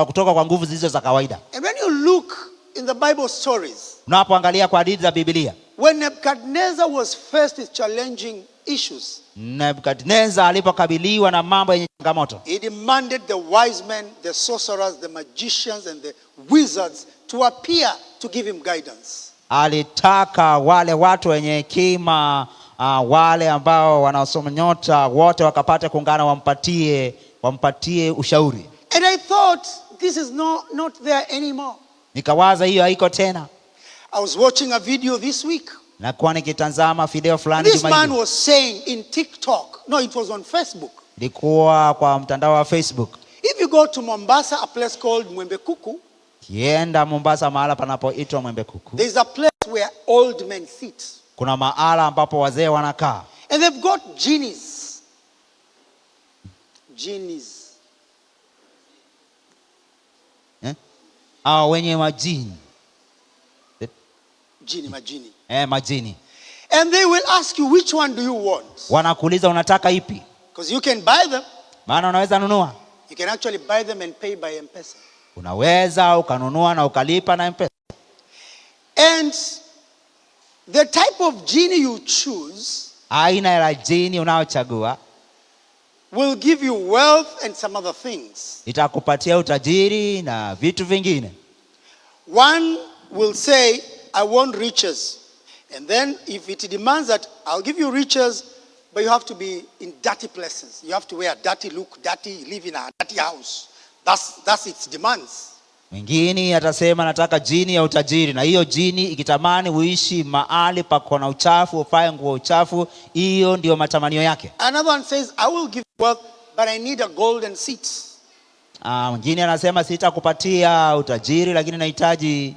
kutoka kwa nguvu zisizo za kawaida. And when you look in the Bible stories, unapoangalia kwa hadithi za Biblia, when Nebuchadnezzar was faced with challenging issues, Nebuchadnezzar alipokabiliwa na mambo yenye changamoto, he demanded the wise men, the sorcerers, the magicians and the wizards to appear to give him guidance. Alitaka wale watu wenye hekima, wale ambao wanaosoma nyota wote wakapata kuungana wampatie ushauri. And I thought this is not there anymore. Nikawaza hiyo haiko tena. I was watching a video this week. Nakuwa nikitazama video fulani This juma hili. man was saying in TikTok, no, it was on Facebook. Ilikuwa kwa mtandao wa Facebook. If you go to Mombasa, a place called Mwembe Kuku, Kienda Mombasa mahala panapoitwa Mwembe Kuku. there's a place where old men sit. Kuna mahala ambapo wazee wanakaa. And they've got genies. Genies. Wenye majini. Majini. Majini. And they will ask you, which one do you want? Wanakuuliza unataka ipi? Because you can buy them. Maana unaweza nunua. You can actually buy them and pay by M-Pesa. Unaweza ukanunua na ukalipa na M-Pesa. And the type of genie you choose, aina ya jini unaochagua, will give you wealth and some other things. Itakupatia utajiri na vitu vingine. One will say, I want riches. And then if it demands that, I'll give you riches, but you have to be in dirty places. You have to wear a dirty look, dirty, live in a dirty house. That's its demands. Mwingine atasema nataka jini ya utajiri, na hiyo jini ikitamani uishi mahali pako na uchafu, ufae nguo uchafu, hiyo ndio matamanio yake. Another one says, I will give you wealth, but I need a golden seat. Mwingine anasema sitakupatia utajiri lakini nahitaji,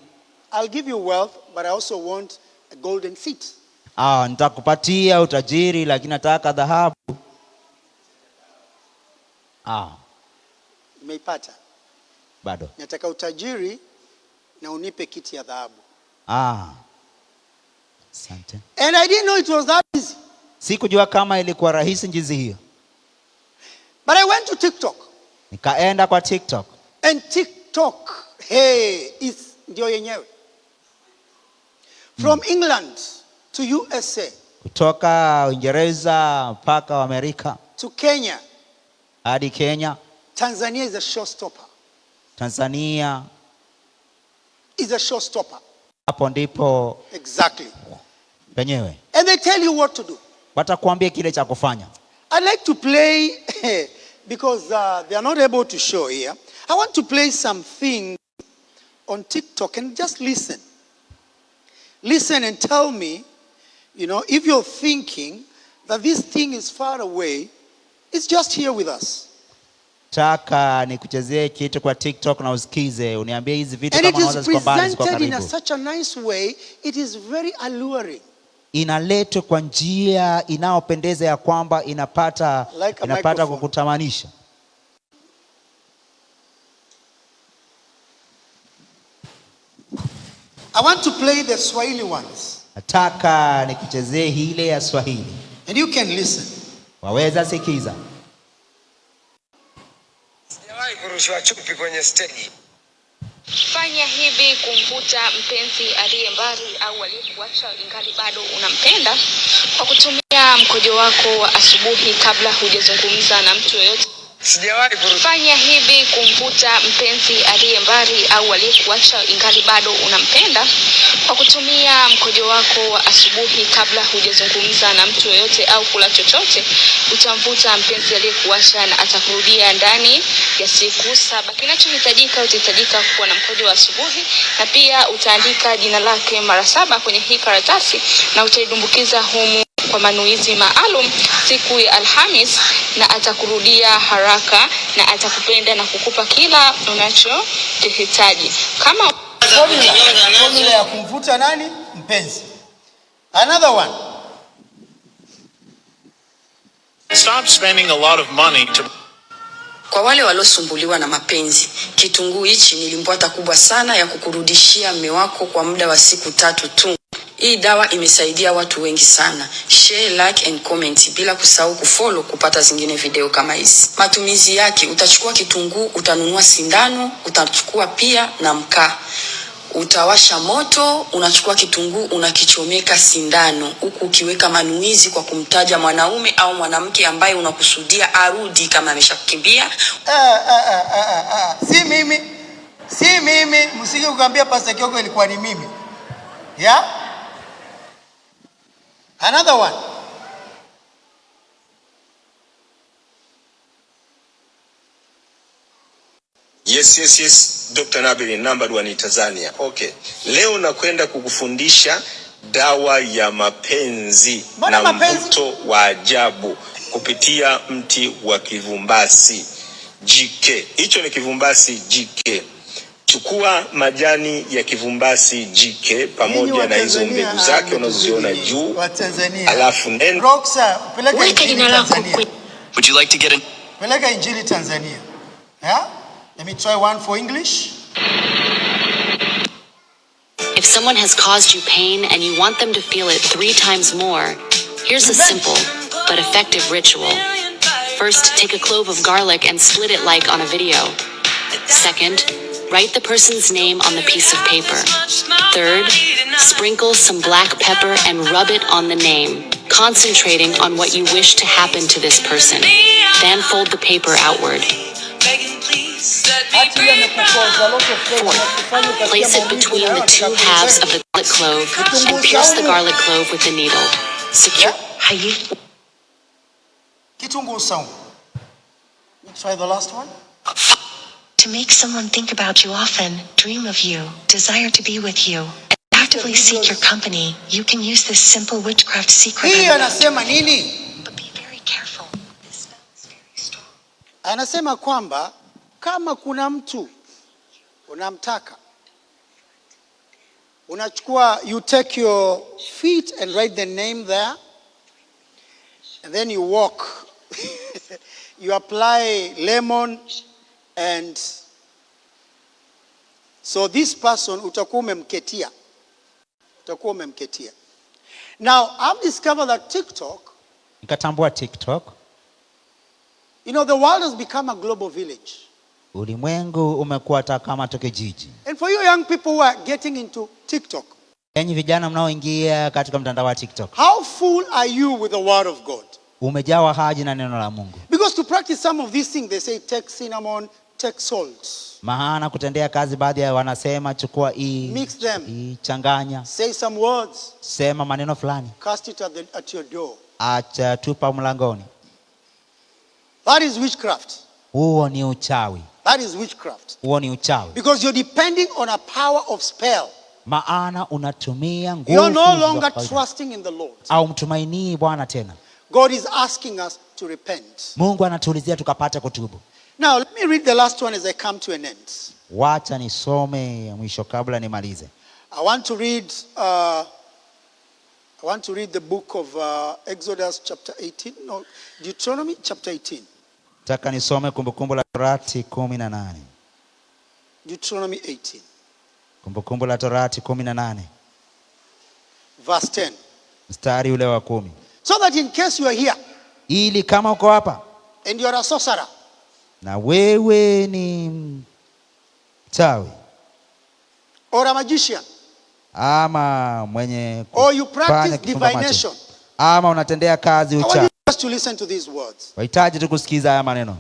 I'll give you wealth, but I also want a golden seat. Nitakupatia utajiri lakini nataka dhahabu. Umeipata? Bado. Nataka utajiri na unipe kiti ya dhahabu. Asante. And I didn't know it was that easy. Sikujua kama ilikuwa rahisi jinsi hiyo. But I went to TikTok. Nikaenda kwa TikTok. And TikTok, is ndio yenyewe. From England to USA. Kutoka Uingereza mpaka Amerika. To Kenya. Hadi Kenya. Tanzania is a showstopper. Tanzania is a showstopper. Hapo ndipo exactly penyewe. And they tell you what to do. Watakuambia kile cha kufanya. I like to play because they are not able to show here. I want to play some things on TikTok and just listen. Listen and tell me, if you're thinking that this thing is far away, it's just here with us. Taka nikuchezee kitu kwa TikTok na usikize, uniambie hizi vitu kama unaweza ziko mbali ziko karibu. And it is presented in such a nice way, it is very alluring. Inaletwa kwa njia inayopendeza ya kwamba inapata kukutamanisha. I want to play the Swahili ones. Nataka nikuchezee ile ya Swahili. And you can listen. Waweza sikiza. Sijawahi kurushwa chupi kwenye stage. Fanya hivi kumvuta mpenzi aliye mbali au aliyekuacha ingali bado unampenda kwa kutumia mkojo wako wa asubuhi kabla hujazungumza na mtu yoyote. Sijawahi Fanya hivi kumvuta mpenzi aliye mbali au aliyekuacha ingali bado unampenda kwa kutumia mkojo wako wa asubuhi kabla hujazungumza na mtu yoyote au kula chochote. Utamvuta mpenzi aliyekuacha na atakurudia ndani ya siku 7. Kinachohitajika, utahitajika kuwa na mkojo wa asubuhi, na pia utaandika jina lake mara 7 kwenye hii karatasi na utaidumbukiza humu kwa manuizi maalum siku ya Alhamis, na atakurudia haraka na atakupenda na kukupa kila unachokihitaji. Kama formula ya kumvuta nani? Mpenzi. Another one. Stop spending a lot of money to. Kwa wale waliosumbuliwa na mapenzi, kitunguu hichi ni limbwata kubwa sana ya kukurudishia mume wako kwa muda wa siku 3 tu. Hii dawa imesaidia watu wengi sana. Share, like and comment, bila kusahau kufollow kupata zingine video kama hizi. Matumizi yake, utachukua kitunguu, utanunua sindano, utachukua pia na mkaa. Utawasha moto, unachukua kitunguu, unakichomeka sindano, huku ukiweka manuizi kwa kumtaja mwanaume au mwanamke ambaye unakusudia arudi kama ameshakukimbia. Si mimi, msije kuambia Pastor Kioko ilikuwa ni mimi. Yeah? Another one. Yes. Dr. Nabili, number 1 Tanzania. Okay. Leo nakwenda kukufundisha dawa ya mapenzi na mvuto wa ajabu kupitia mti wa kivumbasi jike. Hicho ni kivumbasi jike. Chukua majani ya kivumbasi jike pamoja na hizo mbegu zake unazoziona juu. Alafu weka jina lako. Would you like to get in? Peleka Injili Tanzania. Yeah? Let me try one for English. If someone has caused you pain and you want them to feel it 3 times more, here's a simple but effective ritual. First, take a clove of garlic and split it like on a video. Second, write the person's name on the piece of paper. Third, sprinkle some black pepper and rub it on the name, concentrating on what you wish to happen to this person. Then fold the paper outward. Fourth, place it between the 2 halves of the garlic clove and pierce the garlic clove with a needle. Secure. Kitunguu saumu. Let's try the last one. To make someone think about you often, dream of you, desire to be with you, and actively seek your company, you can use this simple witchcraft secret. Hii anasema nini? But be very careful. This spell is very strong. Anasema kwamba kama kuna mtu unamtaka, unachukua, you take your feet and write the name there, and then you walk. You apply lemon, and so this person utakuwa umemketia. Now I've discovered that Nikatambua TikTok. You know, the world has become a global village. Ulimwengu umekuwa kama kijiji. And for you young people who are getting into TikTok, enyi vijana mnaoingia katika mtandao wa TikTok, how full are you with the word of God? Umejawa haja na neno la Mungu. Because to practice some of these things, they say take cinnamon, take salt. Maana kutendea kazi baadhi ya wanasema chukua mix them, changanya, say some words, sema maneno fulani, cast it at your door. acha tupa mlangoni. That is witchcraft. Huo ni uchawi. That is witchcraft. Huo ni uchawi. Because you're depending on a power of spell. Maana unatumia nguvu. You're no longer trusting in the Lord. Au mtumaini Bwana tena. God is asking us to repent. Mungu anatuulizia tukapate kutubu. Now let me read the last one as I come to an end. Wacha nisome mwisho kabla nimalize. I want to read the book of Exodus chapter 18, no, Deuteronomy chapter 18. Nataka nisome Kumbukumbu la Torati 18. Deuteronomy 18. Kumbukumbu la Torati 18. Verse 10. Mstari ule wa 10. So that in case you are here, ili kama uko hapa and you are a sorcerer, na wewe ni mchawi, or a magician, ama mwenye or you practice divination, ama unatendea kazi uchawi. I want you to listen to these words. Wahitaji tukusikiza haya maneno.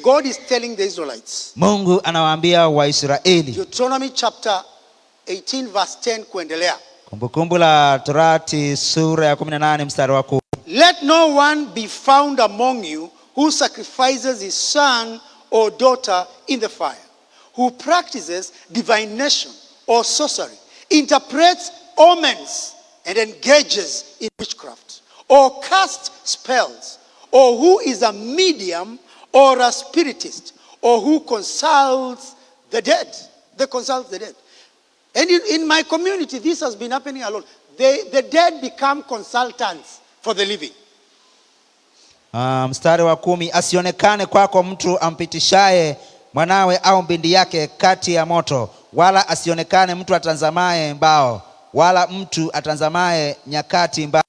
God is telling the Israelites. Mungu anawaambia Waisraeli. Deuteronomy chapter 18 verse 10 kuendelea. Kumbukumbu la Torati sura ya 18 mstari wa 10. Let no one be found among you who sacrifices his son or daughter in the fire, who practices divination or sorcery, interprets omens and engages in witchcraft, or casts spells, or who is a medium or a spiritist, or who consults the dead. They consult the dead. And in my community, this has been happening a lot. The dead become consultants for the living. Mstari wa 10, asionekane kwako mtu ampitishaye mwanawe au mbindi yake kati ya moto, wala asionekane mtu atazamaye mbao, wala mtu atazamaye nyakati mbaya,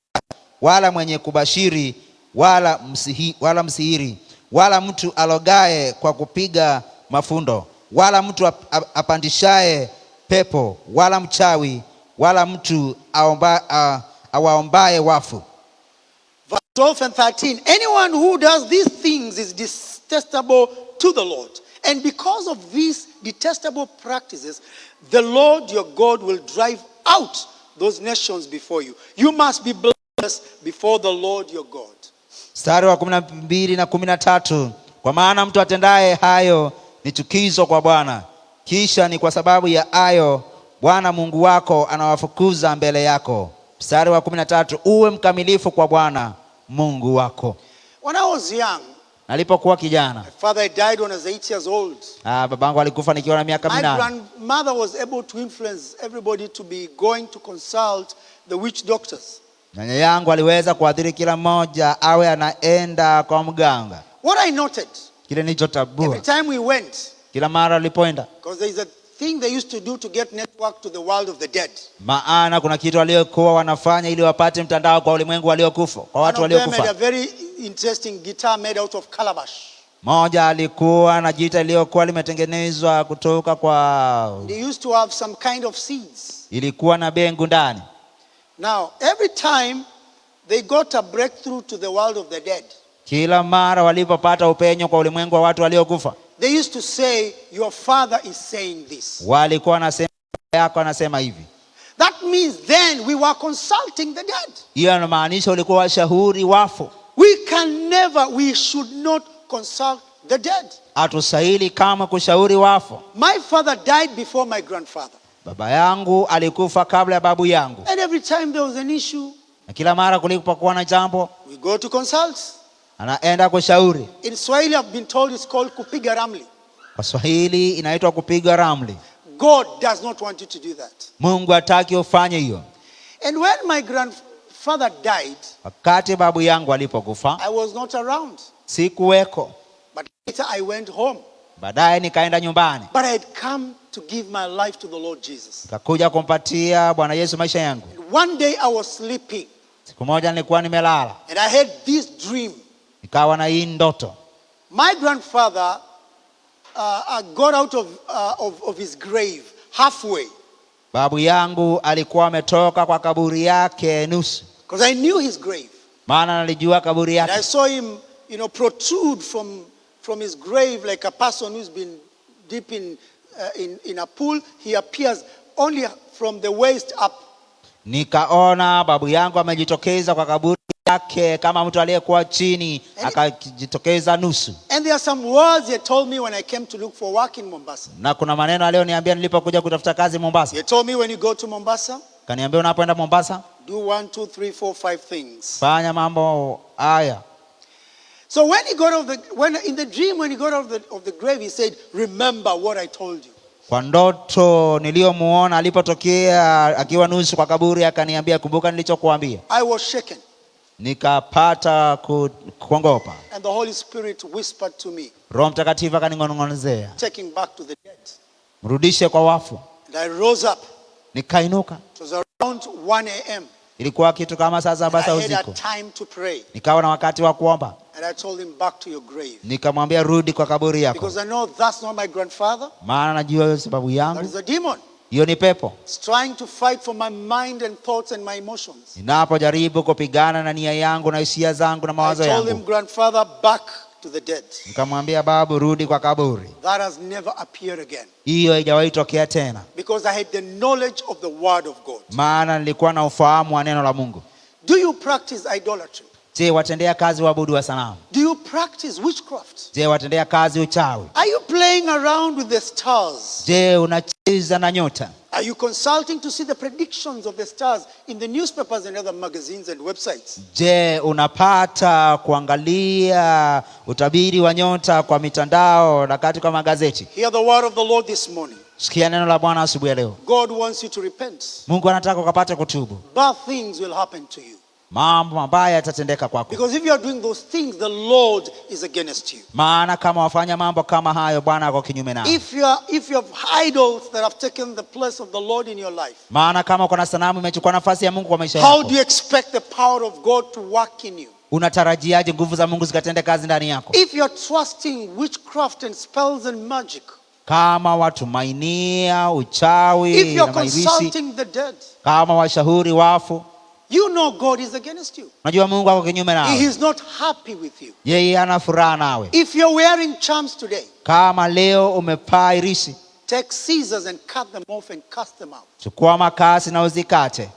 wala mwenye kubashiri, wala msihiri, wala mtu alogaye kwa kupiga mafundo, wala mtu apandishaye pepo, wala mchawi, wala mtu awaombaye wafu. Verse 12 and 13. Anyone who does these things is detestable to the Lord. And because of these detestable practices, the Lord your God will drive out those nations before you. You must be blameless before the Lord your God. Mstari wa 12 na 13. Kwa maana mtu atendaye hayo ni chukizo kwa Bwana. Kisha ni kwa sababu ya hayo Bwana Mungu wako anawafukuza mbele yako. Mstari wa 13, uwe mkamilifu kwa Bwana Mungu wako. When I was young, nalipokuwa kijana, my father died when I was 8 years old. Babangu alikufa nikiwa na miaka 8. My grandmother was able to influence everybody to be going to consult the witch doctors. Nyanya yangu aliweza kuadhiri kila mmoja awe anaenda kwa mganga. What I noted, kile nilichotabua, every time we went, kila mara alipoenda, because there is a thing they used to do to get network to the world of the dead. Maana kuna kitu waliokuwa wanafanya ili wapate mtandao kwa ulimwengu waliokufa, kwa watu waliokufa. One of them had a very interesting guitar made out of calabash. Moja alikuwa na gita iliyokuwa limetengenezwa kutoka kwa, they used to have some kind of seeds. Ilikuwa na bengu ndani. Now, every time they got a breakthrough to the world of the dead, kila mara walipopata upenyo kwa ulimwengu wa watu waliokufa, they used to say, your father is saying this. Walikuwa wanasema yako anasema hivi. That means then we were consulting the dead. Hiyo inamaanisha ulikuwa washauri wafu. We should not consult the dead. Hatustahili kama kushauri wafu. My father died before my grandfather. Baba yangu alikufa kabla ya babu yangu. And every time there was an issue, na kila mara kulipokuwa na jambo, we go to consult. Anaenda kushauri. In Swahili I've been told it's called kupiga ramli. Kwa Swahili inaitwa kupiga ramli. God does not want you to do that. Mungu hataki ufanye hiyo. And when my grandfather died, wakati babu yangu alipokufa, I was not around. Sikuweko. But later I went home. Baadaye nikaenda nyumbani. But I had come to give my life to the Lord Jesus. Nikakuja kumpatia Bwana Yesu maisha yangu. One day I was sleeping. Siku moja nilikuwa nimelala. And I had this dream. Nikawa na hii ndoto. My grandfather got out of his grave halfway. Babu yangu alikuwa ametoka kwa kaburi yake nusu. Because I knew his grave. Maana nalijua kaburi yake. And I saw him, protrude from his grave like a person who's been deep in a pool. He appears only from the waist up. Nikaona babu yangu amejitokeza kwa kaburi yake kama mtu aliyekuwa chini, akajitokeza nusu. And there are some words he told me when I came to look for work in Mombasa. Na kuna maneno aliyoniambia nilipokuja kutafuta kazi Mombasa. He told me when you go to Mombasa, kaniambia unapoenda Mombasa, do 1, 2, 3, 4, 5 things. Fanya mambo haya. So when he got in the dream, when he got out of the grave, he said, remember what I told you. Kwa ndoto niliyomuona alipotokea akiwa nusu kwa kaburi, akaniambia kumbuka nilichokuambia. I was shaken. Nikapata kuongopa. And the Holy Spirit whispered to me. Roho Mtakatifu akaninong'onezea. Taking back to the dead. Mrudishe kwa wafu. And I rose up. Nikainuka. It was around 1 a.m. Ilikuwa kitu kama saa 7 za usiku. I had a time to pray. Nikawa na wakati wa kuomba. And I told him, back to your grave. Nikamwambia rudi kwa kaburi yako. Because I know that's not my grandfather. Maana najua sababu yangu. That is a demon. Hiyo ni pepo. It's trying to fight for my mind and thoughts and my emotions. Ninapojaribu kupigana na nia yangu na hisia zangu na mawazo yangu. I told him, grandfather, back to the dead. Nikamwambia babu rudi kwa kaburi. That has never appeared again. Hiyo haijawahi tokea tena. Because I had the knowledge of the word of God. Maana nilikuwa na ufahamu wa neno la Mungu. Do you practice idolatry? Je, watendea kazi waabudu wa sanamu? Do you practice witchcraft? Je, watendea kazi uchawi? Are you playing around with the stars? Je, unacheza na nyota? Are you consulting to see the predictions of the stars in the newspapers and other magazines and websites? Je, unapata kuangalia utabiri wa nyota kwa mitandao na katika magazeti? Hear the word of the Lord this morning. Sikia neno la Bwana asubuhi leo. God wants you to repent. Mungu anataka ukapate kutubu. Bad things will happen to you. Mambo mabaya yatatendeka kwako. Because if you are doing those things, the Lord is against you. Maana kama wafanya mambo kama hayo, Bwana ako kinyume nao. If you have idols that have taken the place of the Lord in your life, maana kama kuna sanamu imechukua nafasi ya Mungu kwa maisha yako, how do you expect the power of God to work in you? Unatarajiaje nguvu za Mungu zikatende kazi ndani yako? If you are trusting witchcraft and spells and magic, kama watumainia uchawi if you are na maibisi, consulting the dead, kama washauri wafu, you know God is against you. Unajua Mungu ako kinyume nawe. He is not happy with you. Yeye hana furaha nawe. If you're wearing charms today, kama leo umepaa irisi, take scissors and cut them off and cast them out. chukua makasi na uzikate.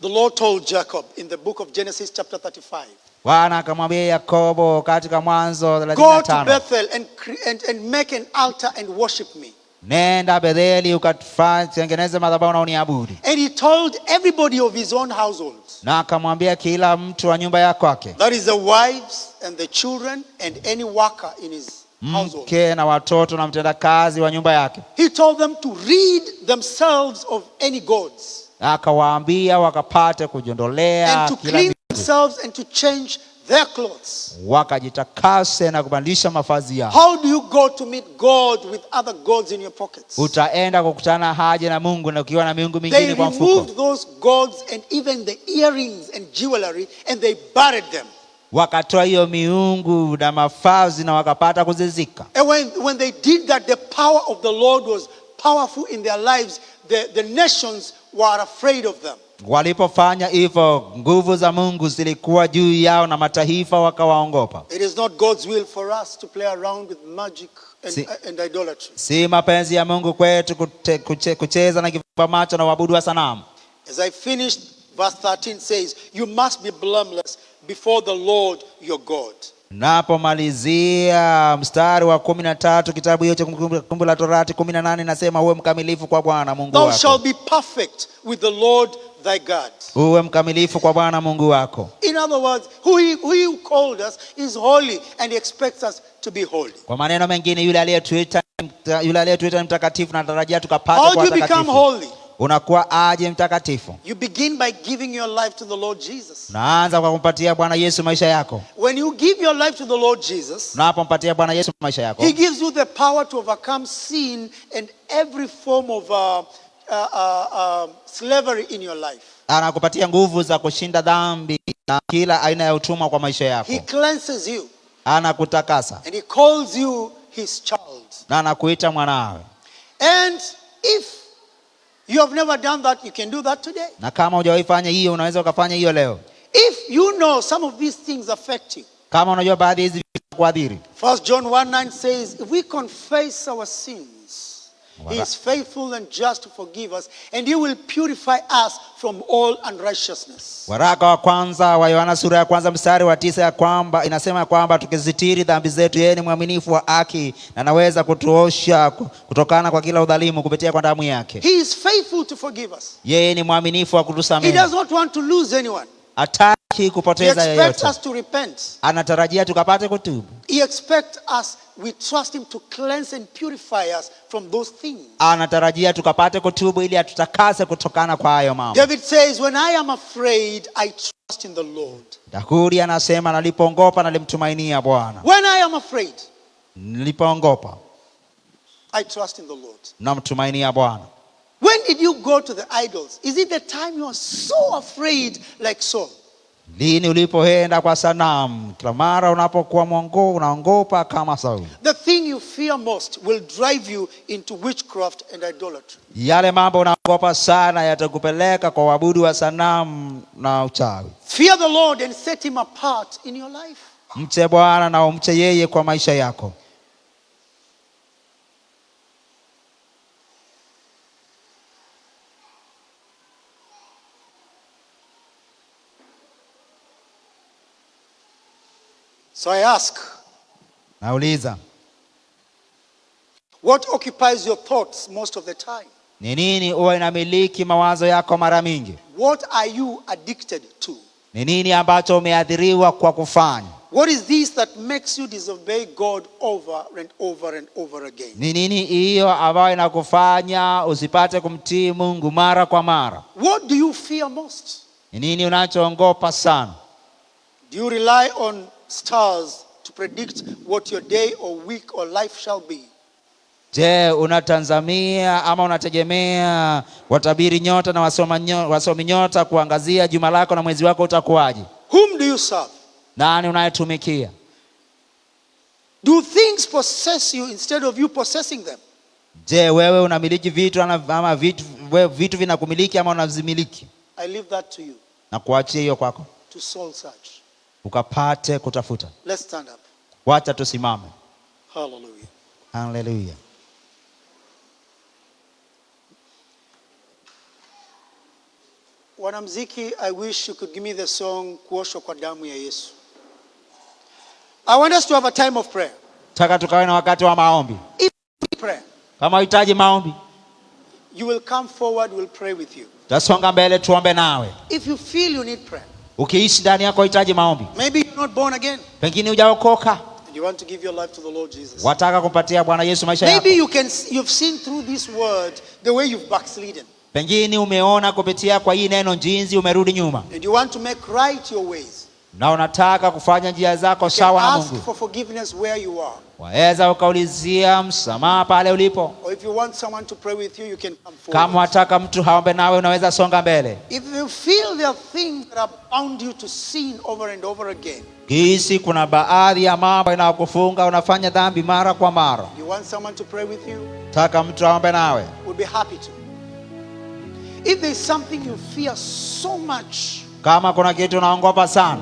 The Lord told Jacob in the book of Genesis chapter 35. Bwana akamwambia Yakobo katika Mwanzo Go to 35, Bethel and make an altar and worship me. nenda Betheli ukatengeneze madhabahu na uniabudu. And he told everybody of his own household. Na akamwambia kila mtu wa nyumba kwake. That is the wives and the children and any worker in his household. Mke na watoto na mtendakazi wa nyumba yake. He told them to rid themselves of any gods. Akawaambia wakapate kujiondolea and to kila clean miungu. themselves and to change their clothes. Wakajitakase na kubadilisha mavazi yao. How do you go to meet God with other gods in your pockets? Utaenda kukutana haja na Mungu na ukiwa na miungu mingine kwa mfuko. They removed those gods and even the earrings and jewelry and they buried them. Wakatoa hiyo miungu na mavazi na wakapata kuzizika. And when they did that, the power of the Lord was powerful in their lives. The nations were afraid of them. Walipofanya hivyo, nguvu za Mungu zilikuwa juu yao na mataifa wakawaongopa. It is not God's will for us to play around with magic and idolatry. Si mapenzi ya Mungu kwetu kucheza na kifumba macho na uabudu wa sanamu. As I finished, verse 13 says, you must be blameless before the Lord your God. Napomalizia mstari wa 13 kitabu hicho Kumbukumbu la Torati 18 nasema uwe mkamilifu kwa Bwana Mungu wako. Thou shalt be perfect with the Lord thy God. Uwe mkamilifu kwa Bwana Mungu wako. In other words, who called us is holy and he expects us to be holy. Kwa maneno mengine yule aliyetuita ni mtakatifu na anatarajia tukapate kuwa watakatifu. How do you become holy? Unakuwa aje mtakatifu? You begin by giving your life to the Lord Jesus. Naanza kwa kumpatia Bwana Yesu maisha yako. When you give your life to the Lord Jesus, unapompatia Bwana Yesu maisha yako, he gives you the power to overcome sin and every form of slavery in your life. Anakupatia nguvu za kushinda dhambi na kila aina ya utumwa kwa maisha yako. He cleanses you. Anakutakasa. And he calls you his child. Na anakuita mwanawe. And if you have never done that, you can do that today. Na kama hujawahi fanya hiyo, unaweza ukafanya hiyo leo. If you know some of these things affect you. Kama unajua baadhi hizi vitu kuadhiri. 1 John 1:9 says, if we confess our sins, he is faithful and just to forgive us, and he will purify us from all unrighteousness. Waraka wa kwanza wa Yohana sura ya kwanza mstari wa 9 ya kwamba inasema kwamba tukizitiri dhambi zetu yeye ni mwaminifu wa haki na anaweza kutuosha kutokana kwa kila udhalimu kupitia kwa damu yake. He is faithful to forgive us. Yeye ni mwaminifu wa kutusamehe. He does not want to lose anyone. Hataki kupoteza yeyote. He expects us to repent. Anatarajia tukapate kutubu. He expects us, we trust him to cleanse and purify us from those things. Anatarajia tukapate kutubu ili atutakase kutokana kwa hayo mambo. David says, when I am afraid, I trust in the Lord. Daudi anasema nalipoongopa nalimtumainia Bwana. When I am afraid, nilipoongopa, I trust in the Lord. Namtumainia Bwana. When did you go to the idols? Is it the time you are so afraid like Saul? Lini ulipoenda kwa sanamu? Kila mara unapokuwa unaogopa kama Sauli. The thing you fear most will drive you into witchcraft and idolatry. Yale mambo unaogopa sana yatakupeleka kwa uabudu wa sanamu na uchawi. Fear the Lord and set him apart in your life. Mche Bwana na umche yeye kwa maisha yako. So I ask, nauliza, what occupies your thoughts most of the time? Ni nini huwa inamiliki mawazo yako mara mingi? What are you addicted to? Ni nini ambacho umeadhiriwa kwa kufanya? What is this that makes you disobey God over and over and over again? Ni nini hiyo ambayo inakufanya usipate kumtii Mungu mara kwa mara? What do you fear most? Ni nini unachoogopa sana? Do you rely on stars to predict what your day or week or life shall be? Je, unatazamia ama unategemea watabiri nyota na wasomi nyota kuangazia juma lako na mwezi wako utakuwaje? Whom do you serve? Nani unayetumikia? Do things possess you instead of you possessing them? Je, wewe unamiliki vitu ama vitu vinakumiliki ama unazimiliki? I leave that to you. Na kuachia hiyo kwako. To soul search. Ukapate kutafuta. Let's stand up. Wacha tusimame. Hallelujah. Hallelujah. Wanamziki, I wish you could give me the song Kuoshwa kwa damu ya Yesu. I want us to have a time of prayer. Taka tukawe na wakati wa maombi. If you need prayer, kama unahitaji maombi, you will come forward, we'll pray with you. Tasonga mbele tuombe nawe. If you feel you need prayer, ukiishi ndani yako unahitaji maombi, maybe you're not born again, pengine hujaokoka, and you want to give your life to the Lord Jesus, wataka kumpatia Bwana Yesu maisha yako, maybe you've seen through this word the way you've backslidden, pengine umeona kupitia kwa hii neno jinsi umerudi nyuma, and you want to make right your ways, na unataka kufanya njia zako sawa na Mungu. Ask for forgiveness where you are. Waweza ukaulizia msamaha pale ulipo. Or if you want someone to pray with you, you can come forward. Kama unataka mtu haombe nawe, unaweza songa mbele. If you feel there are things that have bound you to sin over and over again, kisi kuna baadhi ya mambo yanayokufunga unafanya dhambi mara kwa mara, you want someone to pray with you, taka mtu aombe nawe, we'll be happy to. If there's something you fear so much, kama kuna kitu unaogopa sana,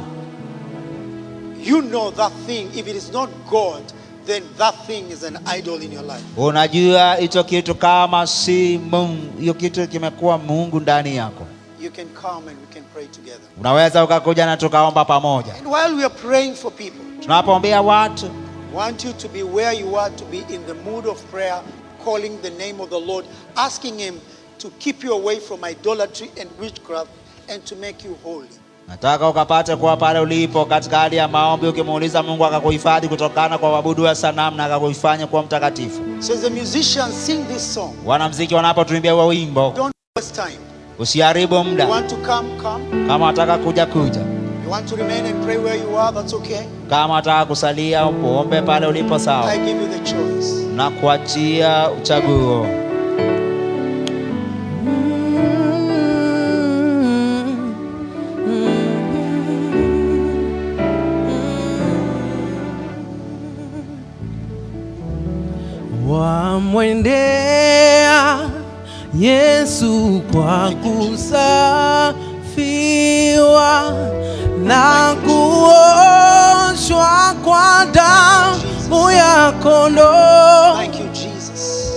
you know that thing, if it is not God, then that thing is an idol in your life. Unajua hicho kitu kama si Mungu, hiyo kitu kimekuwa Mungu ndani yako. You can come and we can pray together. Unaweza ukakuja na tukaomba pamoja. And while we are praying for people, tunapoombea watu, I want you to be where you are, to be in the mood of prayer, calling the name of the Lord, asking Him to keep you away from idolatry and witchcraft and to make you holy. Nataka ukapate kuwa pale ulipo katika hali ya maombi, ukimuuliza Mungu akakuhifadhi kutokana kwa mabudu ya sanamu na akakuifanya kuwa mtakatifu. So as the musicians sing this song, wanamuziki wanapotuimbia huo wimbo, don't waste time. Usiharibu muda. You want to come. Kama unataka kuja. You want to remain and pray where you are, that's okay. Kama unataka kusalia uombe pale ulipo, sawa. I give you the choice. Na kuachia uchaguo. Wamwendea Yesu kwa kusafiwa na kuoshwa kwa damu ya kondoo. Thank you, Jesus.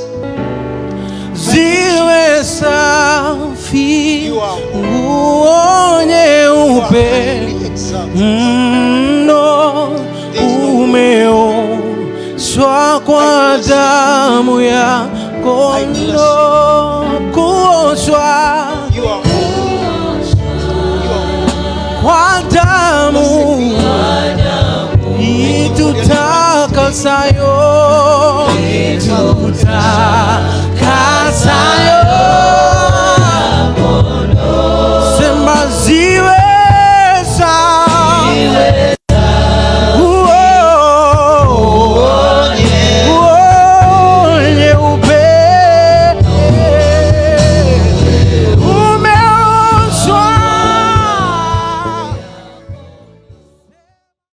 Ziwe safi nguo nyeupe mno, umeoshwa kwa damu ya kondoo. Kuoshwa kwa damu itutakasayo.